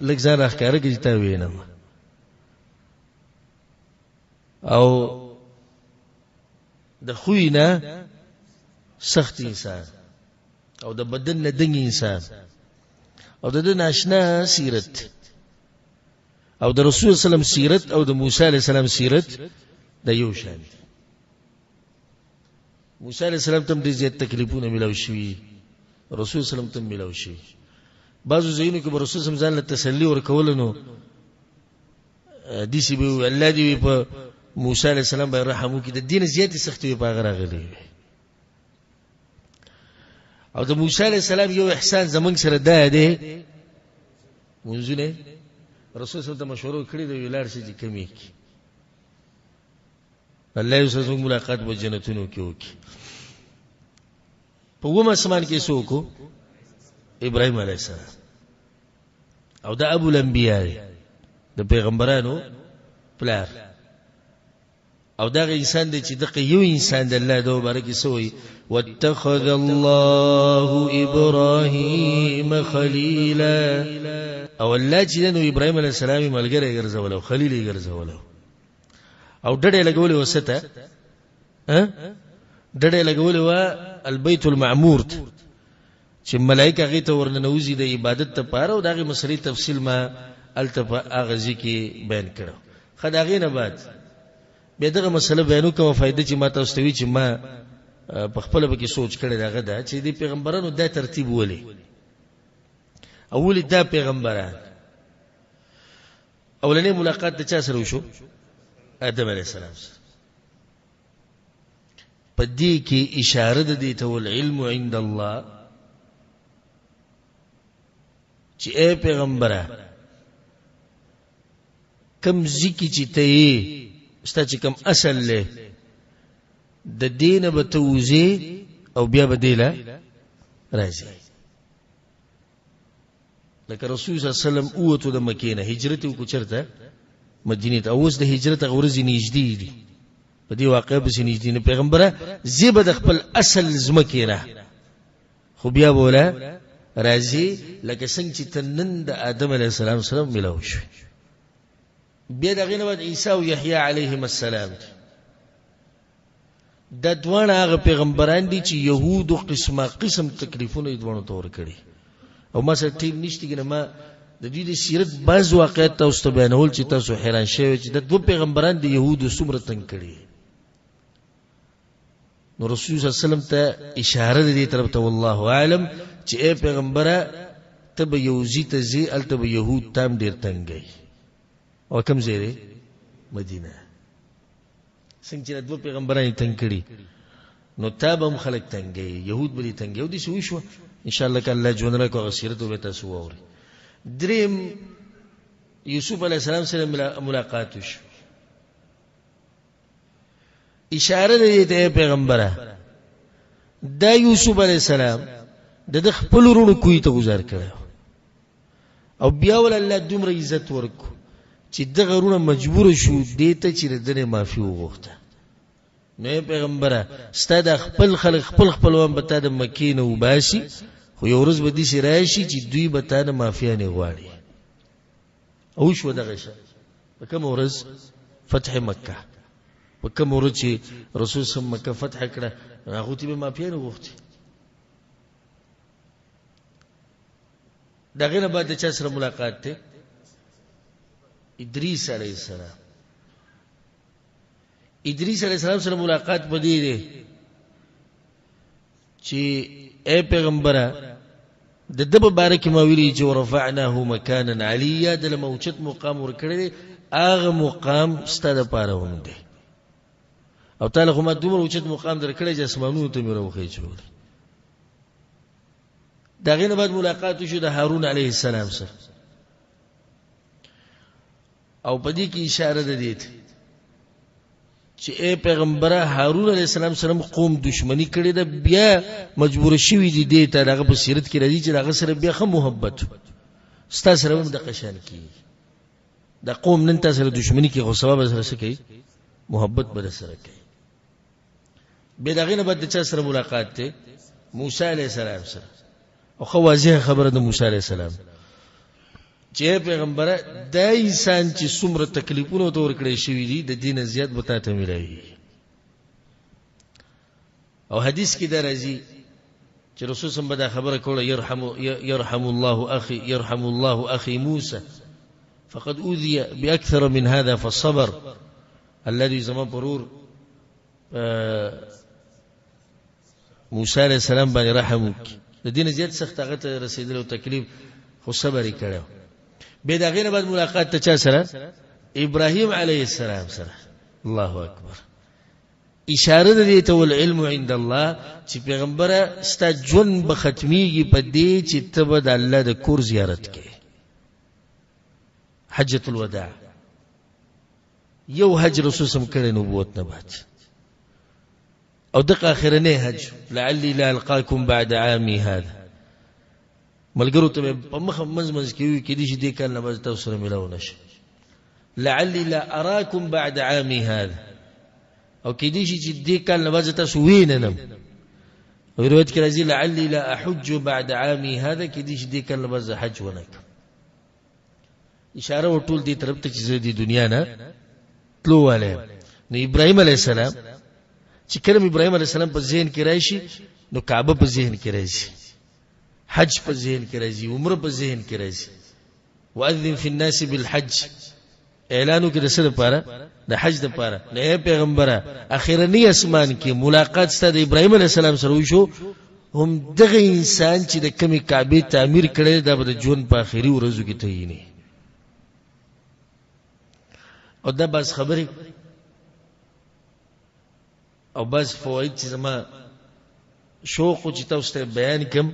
لږ ځان راښکاره کړي تا وینم او د خوی نه سخت انسان او د بدن نه دنګ انسان او د ناشنا سیرت او د رسول سلام سیرت او د موسی علیہ السلام سیرت د یو شان موسی علیہ السلام تم دې زیات تکلیفونه ملو شي رسول سلام تم ملو شي بعضو زینو کې رسول سلام ځان له تسلی ورکول نو دي سی به الله دی په موسی علیہ السلام باندې رحم وکړي د دین زیاتې سختي په هغه راغلي او د موسی علیہ السلام یو احسان زمنګ سره ده دی منځونه رسول سلام ته مشوره کړی دی ویلار شي چې کمی کی الله یې سره ملاقات په جنتونو کې وکړي په ومه اسمان کې څوک ابراهيم عليه السلام او دا ابو الانبیاء د پیغمبرانو پلار او دا انسان دی چې دغه یو انسان د الله د مبارک سوی واتخذ الله ابراهيم خليلا او الله چې نو ابراهيم عليه السلام ملګری ګرځول او خلیل ګرځول او ډډه لګولې وسته ډډه لګولې وا البيت المعمور چې ملائکه غي ته ورننوزي د عبادت ته پاره او دغه مسلې تفصیل ما التفا اغزي کې بیان کړو خدای نه بعد به دغه مسله بیانو کوم فائدې چې ما تاسو ته وی چې ما په خپل به کې سوچ کړی دغه دا چې د پیغمبرانو د ترتیب ولې اولی دا پیغمبران اولنې ملاقات د چا سره وشو آدم علیہ السلام سره په دې کې اشاره ده دې ته العلم عند الله چې اے پیغمبره کم ذکی چې ته ستا چې کم اصل له د دین به توزی او بیا به دیلا راځي لکه رسول صلی الله علیه وسلم اوته د مکې نه هجرت وکړ چرته مدینه ته اوس د هجرت غورځي نږدې دي په دې واقعې به نږدې نه پیغمبره زیبه د خپل اصل زمکې نه خو بیا بوله راځي لکه څنګه چې تنن د آدم علیه السلام سره ملاو شو بیا دغه نه بعد عیسی او یحیی علیهم السلام د دوه هغه پیغمبران دي چې يهودو قسم تکلیفونه دوه تور کړي او ما سره ټیم نشته کنه ما د دې د سیرت بعض واقعیت تاسو ته بیانول چې تاسو حیران شئ چې د دوه پیغمبران دي يهودو څومره تنگ کړي نو رسول صلی الله علیه وسلم ته اشاره دي طرف ته والله اعلم چې اے پیغمبره تب یوزی ته زی التب يهود تام ډیر تنگي او کوم ځای مدینه څنګه چې دوه پیغمبران تنگ کړي نو تابم خلق تنگي يهود بلی تنگي او دي شو شو ان شاء الله کله جون کو غسیرت او تاسو ووري دریم یوسف علی السلام سره ملاقات وشو اشاره دی ته پیغمبره دا یوسف علی السلام د خپل ورونو کوی ته گزار کړو او بیا ول الله دومره عزت ورکو چې دغه ورونه مجبور شو دیته چې دنه معافي وغوښته نو پیغمبره ستاد خپل خلق خپلوان بتا د مکې نه وباسي خو یو ورځ به دې شي راشي چې دوی بتا نه معافي نه غواړي او شو دغه شه په کوم ورځ فتح مکه په کوم ورځ چې رسول صلی الله علیه وسلم مکه فتح کړه هغه ته به معافي نه غوښتي دغه نه بعد چې سره ملاقات ته ادریس علیہ السلام ادریس علیہ السلام سره ملاقات پدې ده چې اے پیغمبره د دبه بارک ما ویلي چې ورفعناه مکانا علیا د موچت مقام ورکړي هغه مقام ستاده پاره ونده او تعالی هم دومره اوچت مقام درکړي چې اسمانونو ته میرو خېچول دغه نه بعد ملاقات شو د هارون علیه السلام سره او پدې کې اشاره ده دیت چې اے پیغمبره هارون علیه السلام سره قوم دشمنی کړي ده بیا مجبور شوی دي دیته دغه په سیرت کې راځي چې دغه سره بیا خو محبت ستا سره هم د قشان کی د قوم نن تاسو سره دشمنی کې غو سبب سره کوي محبت بر سره کوي به دغه نه بد چا سره ملاقات ته موسی علیہ السلام سره او خو واضح خبره د موسی علیہ السلام چې پیغمبر د انسان چې څومره تکلیفونه تور کړی شوی دي د دین زیات بتا ته ملایي او حدیث کې درځي چې رسول صلی الله علیه وسلم خبره کوله يرحم الله اخي موسى فقد اوذي باكثر من هذا فالصبر الذي زمان برور موسی علیہ السلام باندې رحم وکړي د دین زیات سخت هغه رسیدل او تکلیف خو صبر یې کړو به دا غینه بعد ملاقات ته چا سره ابراهیم علیه السلام سره الله اکبر اشاره ده ته ول علم عند الله چې پیغمبره ستا جون به ختميږي په دې چې ته د الله د کور زیارت کې حجۃ الوداع یو حج رسول سم کړي نبوت نه بعد او دغه اخرنه حج لعلی لا القاکم بعد عامی هذا ملګرو ته په مخ منځ کې وي کې دي چې دې کله باز تاسو سره ملاو نشي لعلی لا اراکم بعد عامی هذا او کې دي چې دې کله باز تاسو ویننم او روایت کې راځي لعلی لا احج بعد عامی هذا کې دي چې دې کله باز حج ونک اشاره ورټول دي طرف ته چې دې دنیا نه تلو والے نو ابراهيم عليه السلام چې کله ابراهيم عليه السلام په ذهن کې راشي نو کعبه په ذهن کې راځي حج په ذهن کې راځي عمره په ذهن کې راځي واذن في الناس بالحج اعلانو کې د څه لپاره د حج لپاره نه پیغمبره اخیرنی اسمان کې ملاقات ستاسو د ابراهيم عليه السلام سره وشو هم دغه انسان چې د کمی کعبه تعمیر کړي د ژوند په اخیری ورځو کې تعیني او دا بس خبرې او بس فواید چې زما شوق چې تاسو ته بیان کوم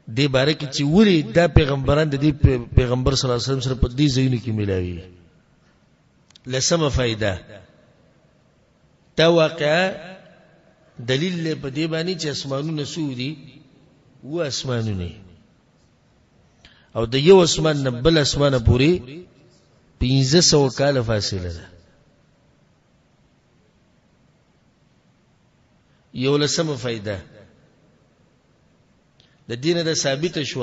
دې باره کې چې وری دا پیغمبران د دې پیغمبر صلی الله علیه وسلم سره په دې ځایونو کې ملاوي لسمه فائدہ تا واقعا دلیل په دې باندې چې اسمانونه سودي و اسمانونه او د یو اسمان نه بل اسمانه پوری 1500 کال فاصله ده یو لسمه فائدہ د دینه د ثابت شو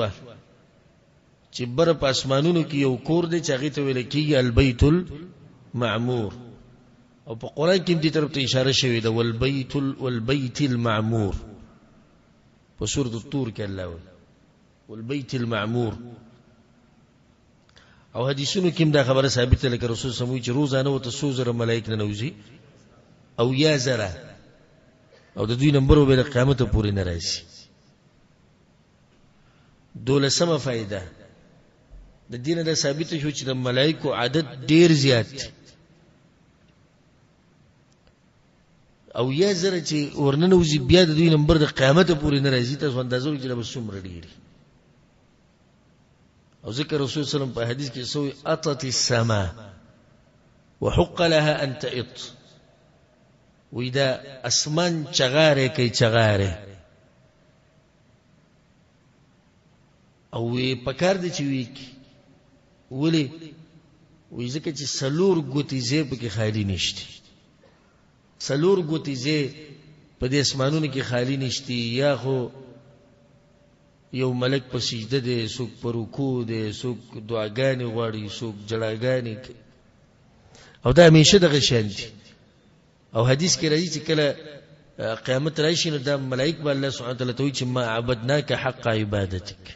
چې بر په اسمانونو کې یو کور دی چې هغه ته ویل کېږي البیت المعمور او په قران کې دې طرف ته اشاره شوې ده والبیت المعمور په سورۃ الطور کې الله وایي والبیت المعمور او حدیثونو کې دا خبره ثابته لکه رسول صلی الله علیه وسلم چې روزانه وته سوزره ملائک نه نوځي او یا زره او د دوی نمبر به د قیامت پورې نه راځي دولسمه فائدہ د دین د ثابت شو چې د ملائکو عدد ډیر زیات او یا زره چې ورننوځي بیا د دوی نمبر د قیامت پورې نه راځي تاسو اندازو چې له څومره ډیر او ذکر رسول صلی الله علیه وسلم په حدیث کې سوې اطت السما وحق لها ان تئط وإذا اسمان چغاره کوي چغاره او پکار دي چې وی ولي وې ځکه چې سلور ګوتی زی په کې خالی نشتی سلور ګوتی زی په دې اسمانونو کې خالی نشتی یا خو یو ملک په سجده دی څوک په رکوع دی څوک دعاګانې غواړي څوک جړاګانې او دا همیشه دغه شان دي او حدیث کې راځي چې کله قیامت راشي نو د ملائک به الله سبحانه وتعالى ته وایي چې ما عبدناک حق عبادتک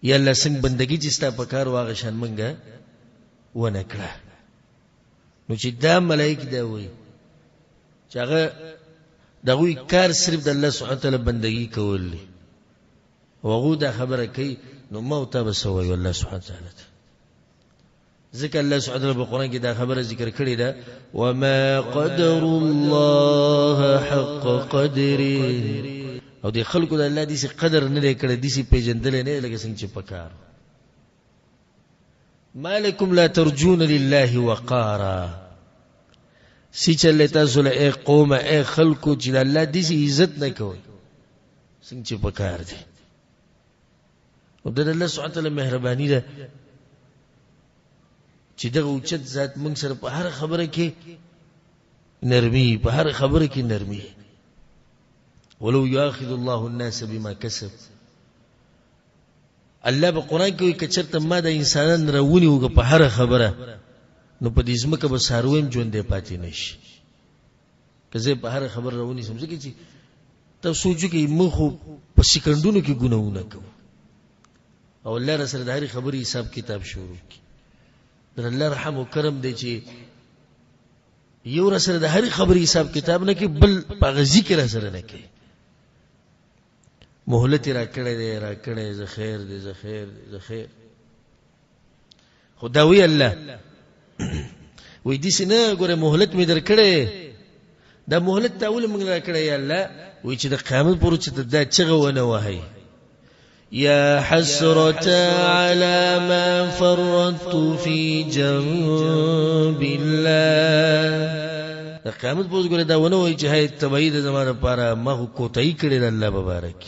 یا الله څنګه بندگی چې ستا په کار واغ شان منګه ونه کړه نو چې دا ملائک دا وایي چې هغه دغه کار صرف د الله سبحانه وتعالى بندگی کول وغو دا خبره کوي نو موت بسوي الله سبحانه وتعالى ذکر الله سبحانه وتعالى په قرآن کې دا خبره ذکر کړې ده وما قدر الله حق قدره او د خلکو د الله دې قدر نه لري دې سي پیجندل نه لکه څنګه چې پکار مالکم لا ترجون لله وقارا سی چلے تاسو له اے قوم اے خلکو چې الله دې سي عزت نه کوي څنګه چې پکار دي او د الله سبحانه وتعالى مهرباني ده چې دغه اوچت ذات موږ سره په هر خبره کې نرمي په هر خبره کې نرمي. ولو يؤاخذ الله الناس بما كسب، الله په قرآن کې کچرته ما د انسانان راونی وګ په هر خبره، نو په دې ځمکه به سارویم ژوندې پاتې نشي. که زه په هر خبره راونی سمځه کې چې ته سوچو کې مخ په سکندونو کې ګناونه کوو، او الله رسول د هر خبرې حساب کتاب شروع کی. در الله رحم او کرم دی چې یو رسول د هر خبرې حساب کتاب نه کې، بل په ذکر سره نه کې. مهلت را کړې دی، را کړې ز خیر دی، ز خیر دی، ز خیر. خداوی الله وې دې سينه ګوره مهلت می در کړې، دا مهلت تاول موږ را کړې یا الله، وې چې د قیامت پر چې دا چغه ونه وهي. يا حسرة على ما فرطت في جنب الله. دا قیامت پر ګوره دا ونه وای چې هي تبعید زمانه لپاره ما کوتای کړې د الله مبارک.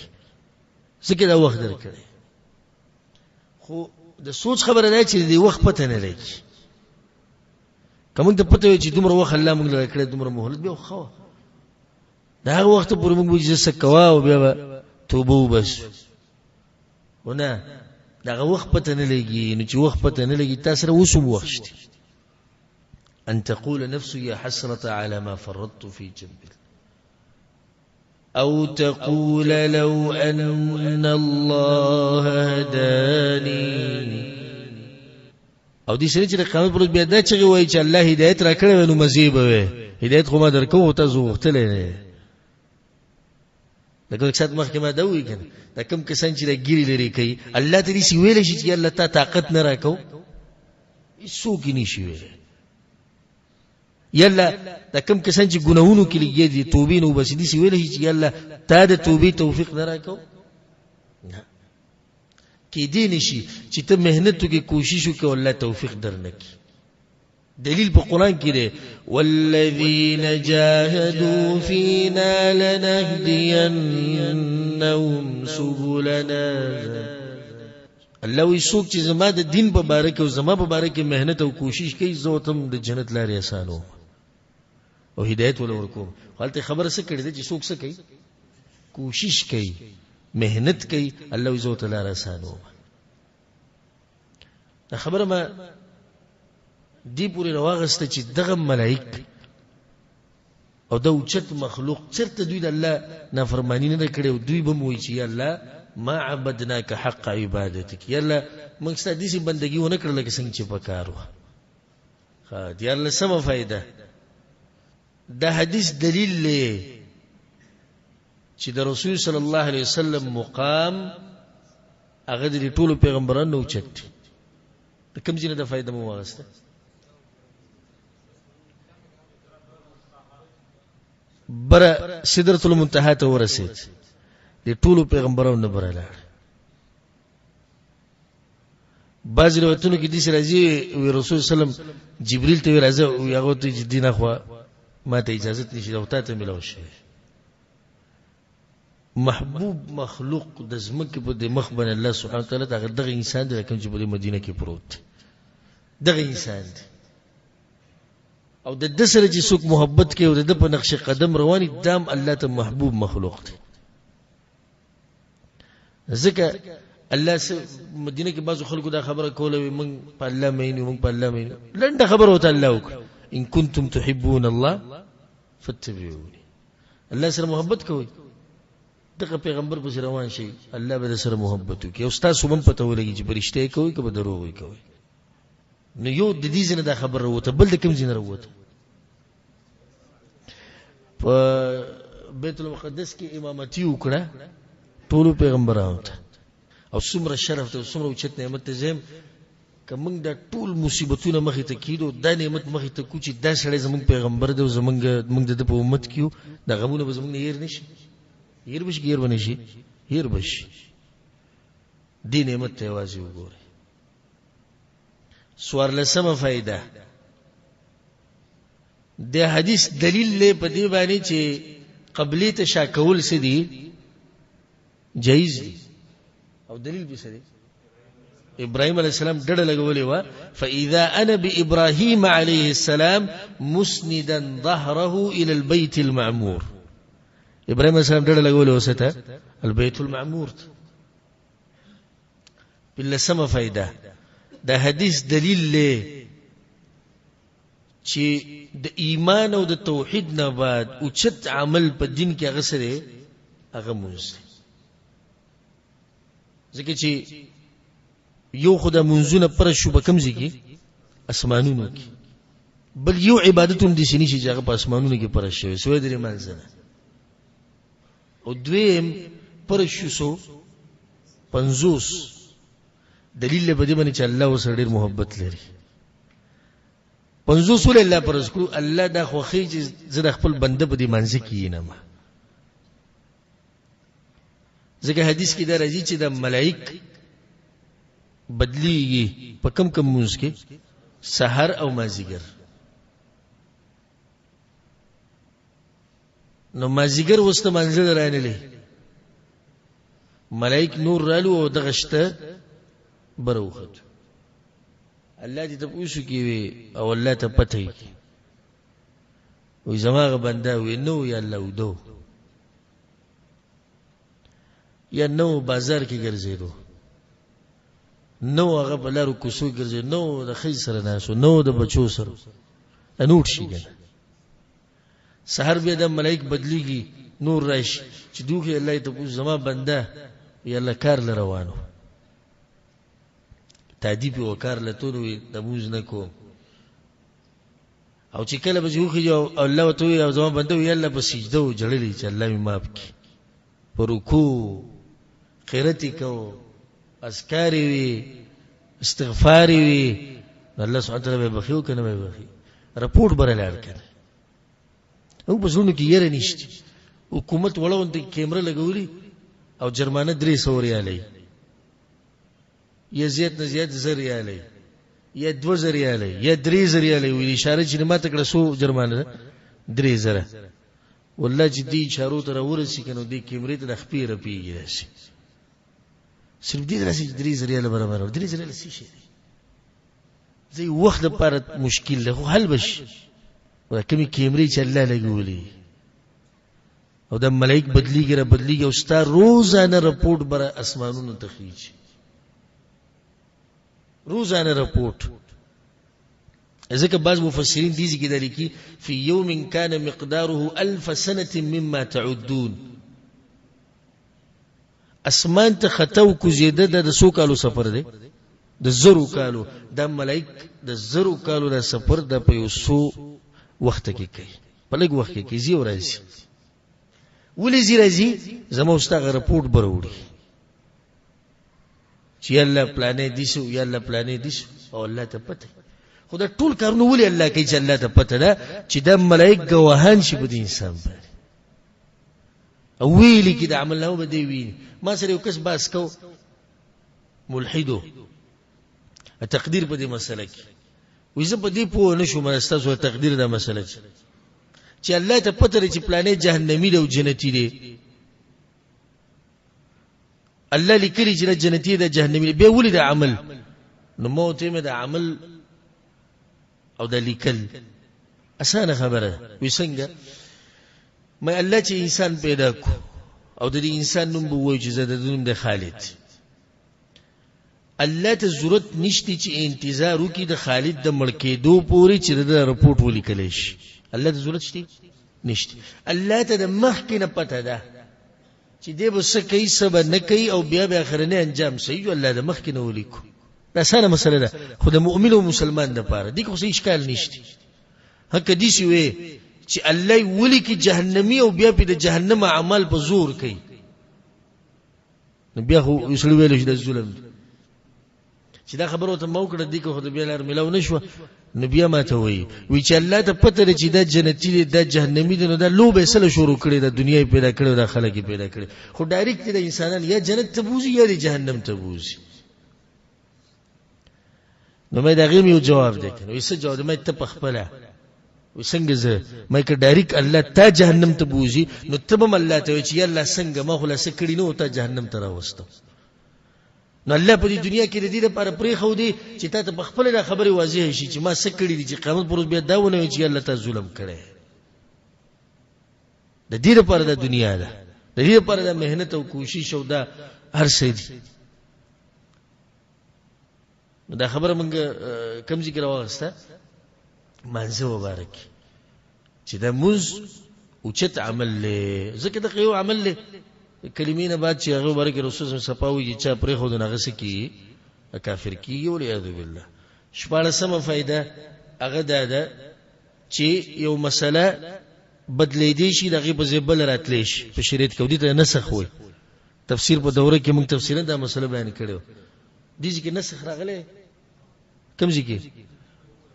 څنګه دا وخت در کړې، خو د سوچ خبره ده چې دی وخت پته نه لګي. کوم ته پته وي چې دومره وخت الله موږ لپاره کړې، دومره مهلت به خو دا وخت پر موږ وځي سکوا او بیا توبه وبس ونه دا وخت پته نه لګي. نو چې وخت پته نه لګي تاسو سره وسوم وخت شته. ان تقول نفس يا حسرة على ما فرطت في جنب، او تقول لو ان الله هداني. او دې سره چې قیامت پر بیا دا چې وایي چې الله هدایت را کړو نو مزيب وي، هدایت خو ما درکو ته زوختلې نه. لکه څنګه محکمه دا وی کنه دا کوم کسان چې ګيري لري کوي، الله ته دې سی ویل شي چې الله ته طاقت نه راکو، هیڅ کې نشي ویل. یلا دا کوم کسان چې ګناہوں کې لګي دي توبې نو بس دې سی ویل شي چې الله ته د توبې توفیق نه راکو. کې دې نشي چې ته مهنت وکې کوشش وکې الله توفیق درنکي. دلیل په قرآن کې دی والذین جاهدوا فینا لنهدینهم سبلنا. الله وی څوک چې زما د دین په باره کې او زما په باره کې مهنت او کوشش کوي، زه تم د جنت لارې آسانو او هدایت ول ورکوم. حالت خبره څه کړي چې څوک څه کوي، کوشش کوي، مهنت کوي، الله وی زه ته لار آسانو. دا خبره ما دی پوری رواغسته چې دغه ملائک او د اوچت مخلوق چرته دوی د الله نافرمانی نه کړي، او دوی به موي چې یا الله ما عبدناک حق عبادتک، یا الله موږ ستاسو دې بندګي ونه کړل چې څنګه چې پکارو. ها دی الله سم فائدہ. دا حدیث دلیل لې چې د رسول صلی الله علیه وسلم مقام هغه د ټولو پیغمبرانو اوچت. د کوم ځای نه د فائدہ مو واغسته؟ بر سدرۃ المنتهى ته ورسید، د ټولو پیغمبرانو نه براله. بعض روایتونو کې د راځي رسول سلام جبريل ته راځي او هغه ته دینه خو ما ته اجازه نشي او ته ملو شي. محبوب مخلوق د زمکه په د مخ باندې الله سبحانه وتعالى دغه انسان د کوم چې په مدینه کې پروت دغه انسان دی. او د دسره چې څوک محبت کوي او د په نقش قدم رواني دام الله ته محبوب مخلوق دی. ځکه الله مدینه کې بعضو خلکو دا خبره کوله وي موږ په الله مینو، موږ په الله مینو. لنډه خبره وته الله وکړه ان کنتم تحبون الله فاتبعوني. الله سره محبت کوي، دغه پیغمبر په روان شي، الله به سره محبت کوي. او تاسو هم پته ولګي چې فرشته کوي که به دروغ کوي. نو یو د دې ځنه دا خبر وروته، بل د کوم ځنه وروته؟ په بیت المقدس کې امامتي وکړه ټول پیغمبرانو ته، او څومره شرف ته څومره اوچت نعمت ته زم کوم د ټول مصیبتونو مخې ته کیدو دا نعمت مخې ته کوچی دا سړی زمونږ پیغمبر دی، زمونږ د په امت کیو دا غمونه به زمونږ نه هیر نشي، هیر بشي، هیر بنشي، هیر بشي. دې نعمت ته واځي وګوره. سوار لسمه فائدہ د حدیث دلیل له پدې باندې چې قبلی ته شاکول سدي جایز دي، او دلیل به سدي ابراهيم عليه السلام ډډه لګولې و فاذا انا بابراهيم عليه السلام مسندا ظهره الى البيت المعمور. ابراهيم عليه السلام ډډه لګولې وسته البيت المعمور. بل سم فائدہ دا حدیث دلیل له چې د ایمان او د توحید نه بعد اوچت عمل په دین کې هغه سره هغه مونږ ځکه چې یو خدای منځونه پر شو بکم ځکه اسمانونو کې بل یو عبادتوم دي شنی چې هغه په اسمانونو کې پر شوی سوی درې منځنه او دویم پر شو سو 50 دلیل له بده باندې چې الله وسره ډیر محبت لري 50 ول الله پر ذکر الله دا خو خي چې زه خپل بنده په دې منځ کې نه ما ځکه حدیث کې دا راځي چې د ملائک بدلیږي په کم کم منځ کې سحر او مازیګر. نو مازیګر وسته منځل رانلې ملائک نور رالو او دغشته بروخت الله دې ته پوښو کې وي او الله ته پته وي وي زماغه بنده وي نو یا الله ودو یا نو بازار کې ګرځېدو نو هغه بلارو کوسو ګرځي نو د خې سره ناسو نو د بچو سره انوټ شي ګنه سحر به د ملائک بدلیږي نور راشي چې دوی الله ته پوښ زما بنده یا الله کار لروانو تعذيب وکار لته وي د موز نه کو او چې کله به جوخي او الله وتعالى او زما بنده وي الله په سجده او جړلې چې الله می معاف کړي پر رکوع قرات کو اذکار وي استغفار وي الله سبحانه وتعالى به بخیو کنه به بخي رپورټ برلاړ کړي او په زونه کې یره نشته حکومت وړاندې کیمرا لګولي او جرمانه 300 ریالې یا زیات نه زیات زریالې یا 2 زریالې یا 3 زریالې وی اشاره چې ما تکړه سو جرمانه 3 زره والله چې دې اشارو ته ورسې کنه دې کیمرې ته د خپې رپیږي راشي صرف دې راشي 3 زریالې برابر 3 زریالې شي زي وخت لپاره مشکل له حل بشي ولکه کیمرې چې الله لګولي او د ملائک بدلیږي او ستار روزانه رپورټ بر اسمانونو تخیج روزانه رپورټ ځکه بعض مفسرین دي چې دا لیکي فی یوم کان مقداره 1000 سنه مما تعدون اسمان ته خطو کو زیاده د 100 کالو سفر دی د 0 کالو د ملائک د 0 کالو د سفر د په 100 وخت کې کوي په لږ وخت کې زی ورځي ولې زی راځي زموږ ستغه رپورټ بروړي چې الله پلانې دي شو یا الله پلانې دي شو او الله ته پته خدای ټول کارونه ولې الله کوي چې الله ته پته ده چې د ملائک گواهان شي په انسان باندې او ویلي کې د عمل له بده وی ما سره یو کس باس کو ملحدو تقدیر په دې مسله کې وځه په دې په نشو مرستاسو تقدیر دا مسله چې الله ته پته لري چې پلانې جهنمی دی او جنتی دی الله لیکلی چې جنتی دی جهنمی دی به ولې د عمل نو موت یې د عمل او د لیکل اسانه خبره وي څنګه مې الله چې انسان پیدا کو او د دې انسان نوم به وایي چې زده نوم د خالد الله ته ضرورت نشته چې انتظار وکړي د خالد د ملکېدو پورې چې د رپورټ ولیکل شي الله ته ضرورت شته نشته الله ته د مخکې نه پته ده چې دې به څه کوي څه به نه کوي او بیا به اخرنی انجام صحیح الله د مخکې نه ولیکو دا اسانه مسله ده خو د مؤمن او مسلمان لپاره دې خو څه اشکال نشته هکه دي چې وي چې الله ولیکي جهنمی او بیا په د جهنم عمل په زور کوي نو بیا خو یوسلو ویل شي د ظلم چې دا خبره ته مو کړه دي که خدای بیا لار ملاو نشو نو بیا ماته وی چې الله ته پته لري چې دا جنتی دی دا جهنمی دی نو دا لوبه سره شروع کړي د دنیا پیدا کړي د خلک پیدا کړي خو ډایرکټ د انسانان یا جنت ته بوزي یا د جهنم ته بوزي نو مې دا غوښمه یو جواب دی نو یې څه جواب مې ته پخپله وسنګ زه مې ک ډایرکټ الله ته جهنم ته بوزي نو تبم الله ته چې الله څنګه ما خلاص کړي نو ته جهنم ته راوستم نو الله په دې دنیا کې د دې لپاره پرې خو دی چې تا ته په خپل د خبرې واضح شي چې ما څه کړی دي چې قیامت پر ورځ بیا دا ونه وي چې الله تعالی ظلم کړي. د دې لپاره د دنیا ده، د دې لپاره د مهنت او کوشش او دا هر څه دي. دا خبره مونږ کوم ذکر راوسته منځه مبارک چې دا موز اوچت عمل له ځکه دا یو عمل له کلمې نه بعد چې هغه مبارک رسول الله صفاوي چې پرې خو نه غسکی کافر کیږي ولعیاذ بالله. شپاړسمه فائدہ هغه ده چې یو مسله بدلې دي شي دغه په زبل راتلی شي په شریعت کې ودی ته نسخ وي. تفسیر په دوره کې موږ تفصیلا دا مسله بیان کړو. دي چې نسخ راغله کوم ځکه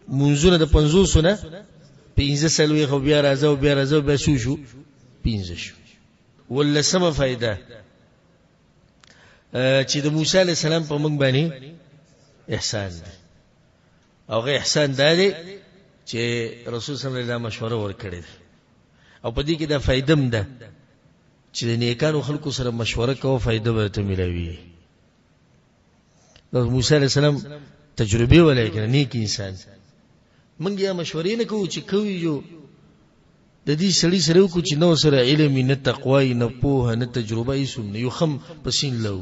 منځونه د 500 نه 15 سلوي خو بیا راځو بیا شو 15 شو. ولا سم فائدہ چې د موسی علی السلام په موږ باندې احسان دی او غي احسان دی چې رسول صلی الله علیه وسلم مشوره ورکړي او په دې کې دا فائدہ هم ده چې د نیکانو خلکو سره مشوره کوو فائدہ به ته ملوي. د موسی علی السلام تجربه ولیکن نیک انسان منګ یا مشورې نه کوو چې کوي یو د دې سړي سره کو چې نو سره علم نه تقوا نه پوهه نه تجربه یې سم نه یو خم پسین لو.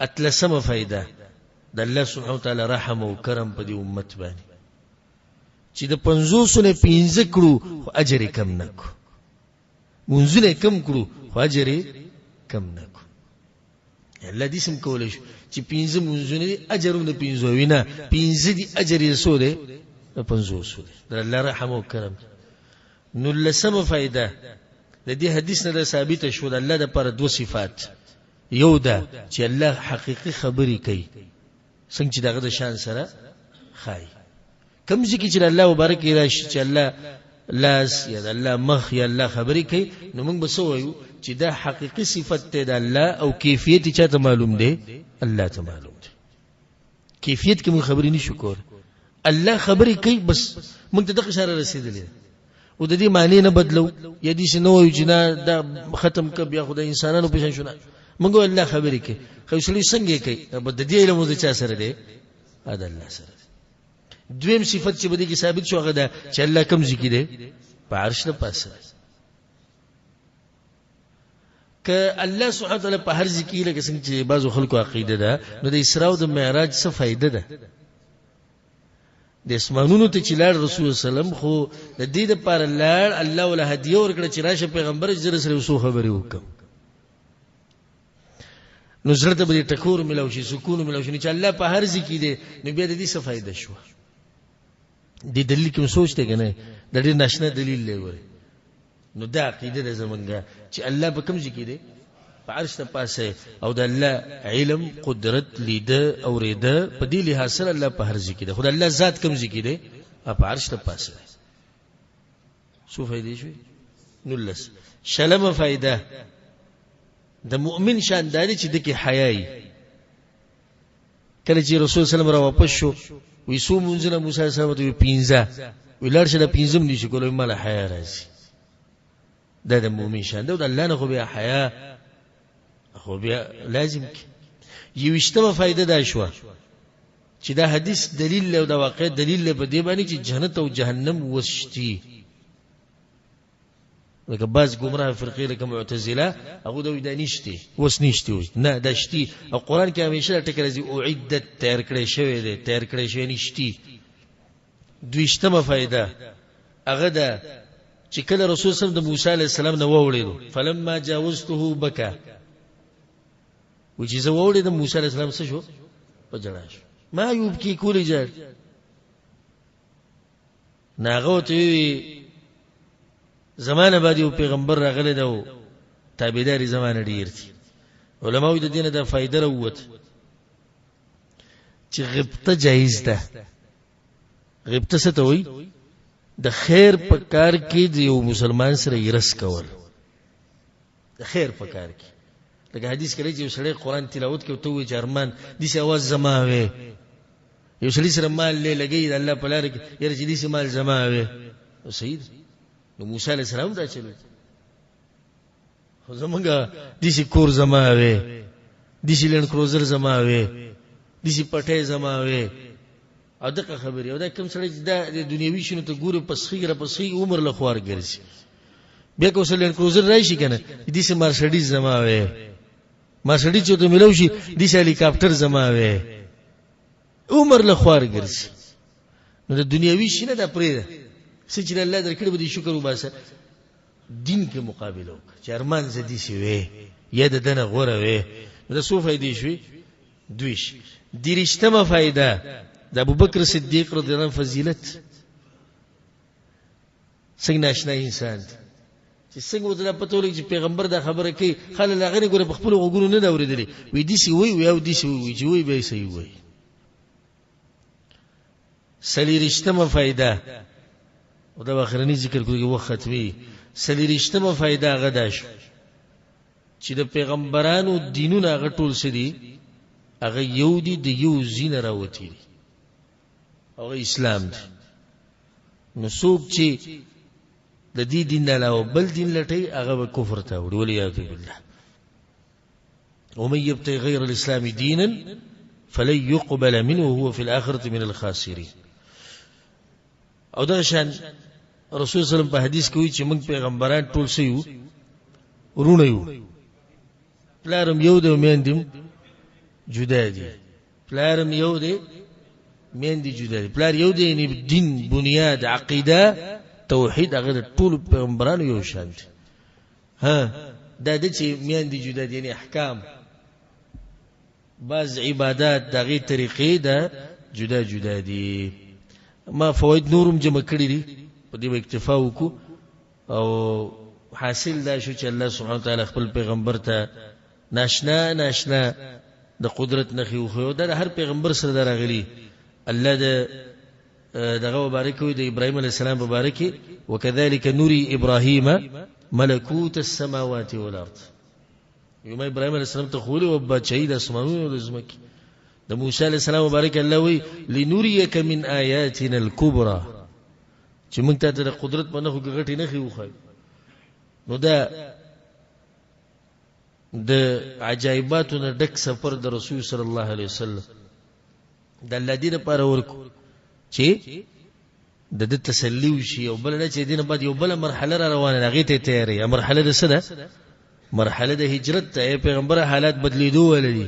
اتلسمه فائدہ د الله سبحانه وتعالى رحم او کرم په دې امت باندې چې د 500 نه 15 کړو خو اجر کم نکو، منځونه کم کړو خو اجر کم نکو. الله دې سم کولای شي چې 15 منځونه دي اجرونه 15 وینا 15 دي اجر یې سو دي 500 دي. د الله رحم او کرم. نو لسمه فائدہ د دې حدیث نه ثابت شو د الله د پر دوه صفات. یو ده چې الله حقيقي خبري کوي څنګه چې دغه د شان سره خای کوم ځکه چې الله مبارک راشي چې الله لاس یا الله مخ یا الله خبري کوي نو موږ بسوي چې دا حقيقي صفت ته د الله او کیفیت چاته معلوم دی الله ته معلوم دی. کیفیت کې موږ خبري نشو کول. الله خبري کوي بس موږ ته د اشاره رسیدلې او د دې معنی نه بدلو یا دې شنو یو جنا دا ختم ک بیا خدای انسانانو په شان شونه موږ الله خبري کوي خو شلي څنګه کوي بد دې علم د چا سره دی اده الله سره. دویم صفت چې بده کې ثابت شو هغه ده چې الله کوم ذکر دی په عرش نه پاسه. ک الله سبحانه وتعالى په هر ذکر لکه څنګه چې بعضو خلکو عقیده ده نو د اسراء او د معراج څه فائدہ ده. د اسمانونو ته چې لاړ رسول سلام خو د دې لپاره لاړ الله ول هدیه ورکړه چې راشه پیغمبر جره سره وسو خبري وکم نو زړه ته به ټکور ملو شي سکون ملو شي چې الله په هر ذکر دی نو بیا د دې څه فائدہ شو. دې دلیل کوم سوچته کنه د دې ناشنا دلیل لګوري. نو دا عقیده ده زمونږه چې الله په کوم ذکر دی په عرش ته پاسه او د الله علم قدرت لید او رید په دې لحاظ سره الله په هر ذکر دی. خدای الله ذات کوم ذکر دی په عرش ته پاسه. سو فائدې شوي. نو لس شلمه فائدہ د مؤمن شان دی چې دغه حیاي کله چې رسول صلی الله علیه وسلم را واپس شو وی سو منځنه موسی علیه السلام ته 15 ولر شه د 15 نشي کولای مال حیا راځي. دا د مؤمن شان دی د الله نه خو بیا حیا خو بیا لازم کی. یوشتمه فائدہ دا شو چې دا حدیث دلیل له دا واقع دلیل له بده باندې چې جنت او جهنم وشتي. لکه بعض گمراه فرقې لکه معتزله هغه د ودانشتي وس نشتی نه دشتي او قران کې همیشه ټکر زی او عدت تیار کړی شوی دی تیار کړی شوی نشتی. دویشتمه فائدہ هغه دا چې کله رسول صلی الله علیه وسلم د موسی علیه السلام نو وړیدو فلما جاوزته بکا و چې زه وړیدم موسی علیه السلام څه شو په جړا شو ما یوب کی کولی جړ ناغه ته زمانه بعد یو پیغمبر راغلی دا تابعداري زمانه ډیر دي. علماء د دینه د فائدہ وروت چې غیبته جایز ده. غیبته څه ته وایي د خیر په کار کې د یو مسلمان سره یرس کول د خیر په کار کې. لکه حدیث کې راځي یو سړی قران تلاوت کوي ته وایي چې ارمان دې څه आवाज زما وي یو سړی سره مال لګي د الله په لار کې یره چې دې څه مال زما وي صحیح. نو موسی علیہ السلام دا چلو خو زمونږه دې کور زما وي دیسی لینډ کروزر زما وې دیسی پټه زما وې او دغه خبرې او دا کوم سړی چې دا د دنیوي شنو ته ګوري پسخي عمر له خوار ګرځي بیا کو سړی لینډ کروزر راشي کنه دیسی مرسډیز زما وې مرسډیز چې ته ملو شي دیسی هلیکاپټر زما وې عمر له خوار ګرځي نو د دنیوي شنو دا پرې ده چې الله درکړي به دي شکر وباسه دین کې مقابله وکړه چې ارمان زدي شي وې یا د دنه غوره وې دا څو فائدې شوي دویش دیرشتمه فائده د ابوبکر صدیق رضی الله عنه فضیلت څنګه آشنا انسان چې څنګه وته پته ولګي چې پیغمبر دا خبره کوي خلک هغه ګوره په خپل وګونو نه دا اوریدلې وې دي سی وې او دي سی وې چې وې به صحیح وې سلیرشتمه فائده او دا اخرنی ذکر کوي وخت ختمي سلیرشتمه فائده غدا شو چې د پیغمبرانو دینونه هغه ټول سدي هغه یو دي د یو زین راوتی دي هغه اسلام دی نو څوک چې د دې دین نه علاوه بل دین لټي هغه به کفر ته وړي ولياذ بالله ومن يبتغي غير الاسلام دينا فلن يقبل منه وهو في الاخره من الخاسرين او دا شان رسول صلی الله علیه وسلم په حدیث کې وی چې موږ پیغمبران ټول سيو ورونه یو پلارم یو د میندم جدا دي پلارم یو دی میندې جدا دي پلار یو دی یعنی دین بنیاد عقیده توحید هغه ټول پیغمبرانو یو شان دي ها دا د چې میندې جدا دي یعنی احکام بعض عبادت دغه طریقې دا جدا دي ما فواید نورم جمع کړی دي په دې اکتفا وکړو او حاصل دا شو چې الله سبحانه وتعالى خپل پیغمبر ته ناشنا د قدرت نه خو دا هر پیغمبر سره درغلی الله دغه مبارک وي د ابراهيم عليه السلام مبارک وكذلك نري ابراهيم ملكوت السماوات والارض يوم ابراهيم عليه السلام تقول وبچي د اسمانونو د زمکي د موسی عليه السلام مبارک الله وي لنريك من آياتنا الكبرى چې موږ ته د قدرت په نخو غټي نه خو نو دا د عجایباتو نه ډک سفر د رسول صلی الله علیه وسلم د الذين پر ورکو چې د تسلی وشي او بل نه چې دینه بعد یو بل مرحله را روانه غي ته تیاری مرحله د سده مرحله د هجرت ته پیغمبر حالات بدلیدو ولري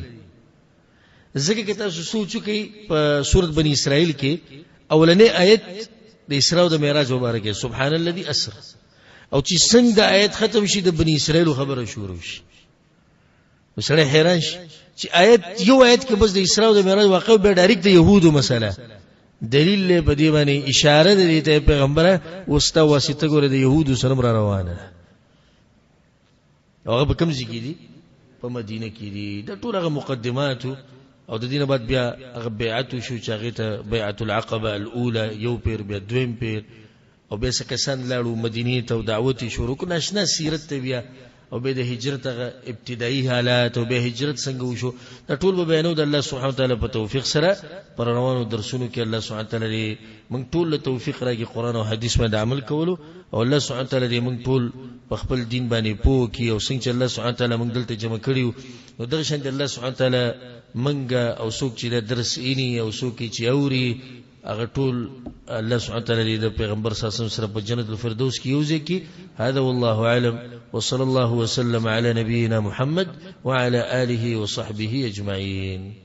ځکه چې تاسو سوچو کې په سورۃ بنی اسرائیل کې اولنې آیت د اسراء او د معراج مبارکه سبحان الذي اسرا او چې څنګه آیت ختم شي د بنی اسرائیل خبره شروع شي وسره حیران شي چې یو آیت کې بس د اسراء او د معراج واقع به ډایرکټ د يهودو مسله دلیل له بدی باندې اشاره ده ته پیغمبره وستا واسطه ګوره د يهودو سره روانه هغه به کوم ځای کې دي په مدینه کې دي د ټول هغه مقدمات او د دینه بعد بیا هغه بیعت شو چې هغه ته بیعت العقبه الاولى یو پیر بیا دویم پیر او به سکسان لاړو مدینه ته دعوت شروع کړه ناشنا سیرت ته بیا او به د هجرت ابتدایي حالات او به هجرت څنګه وشو دا ټول به بیانو د الله سبحانه وتعالى په توفیق سره پر روانو درسونو کې الله سبحانه وتعالى موږ ټول له توفیق راکړي قران او حدیث باندې عمل کولو او الله سبحانه وتعالى موږ ټول په خپل دین باندې پوه کی او څنګه الله سبحانه وتعالى موږ دلته جمع کړیو نو دغه شان الله سبحانه وتعالى موږ او څوک چې د درس اینی او څوک چې اوري هغه ټول الله سبحانه وتعالى د پیغمبر صلی الله علیه وسلم سره په جنت الفردوس کې یوځي کی هذا والله اعلم وصلى الله وسلم على نبينا محمد وعلى آله وصحبه أجمعين.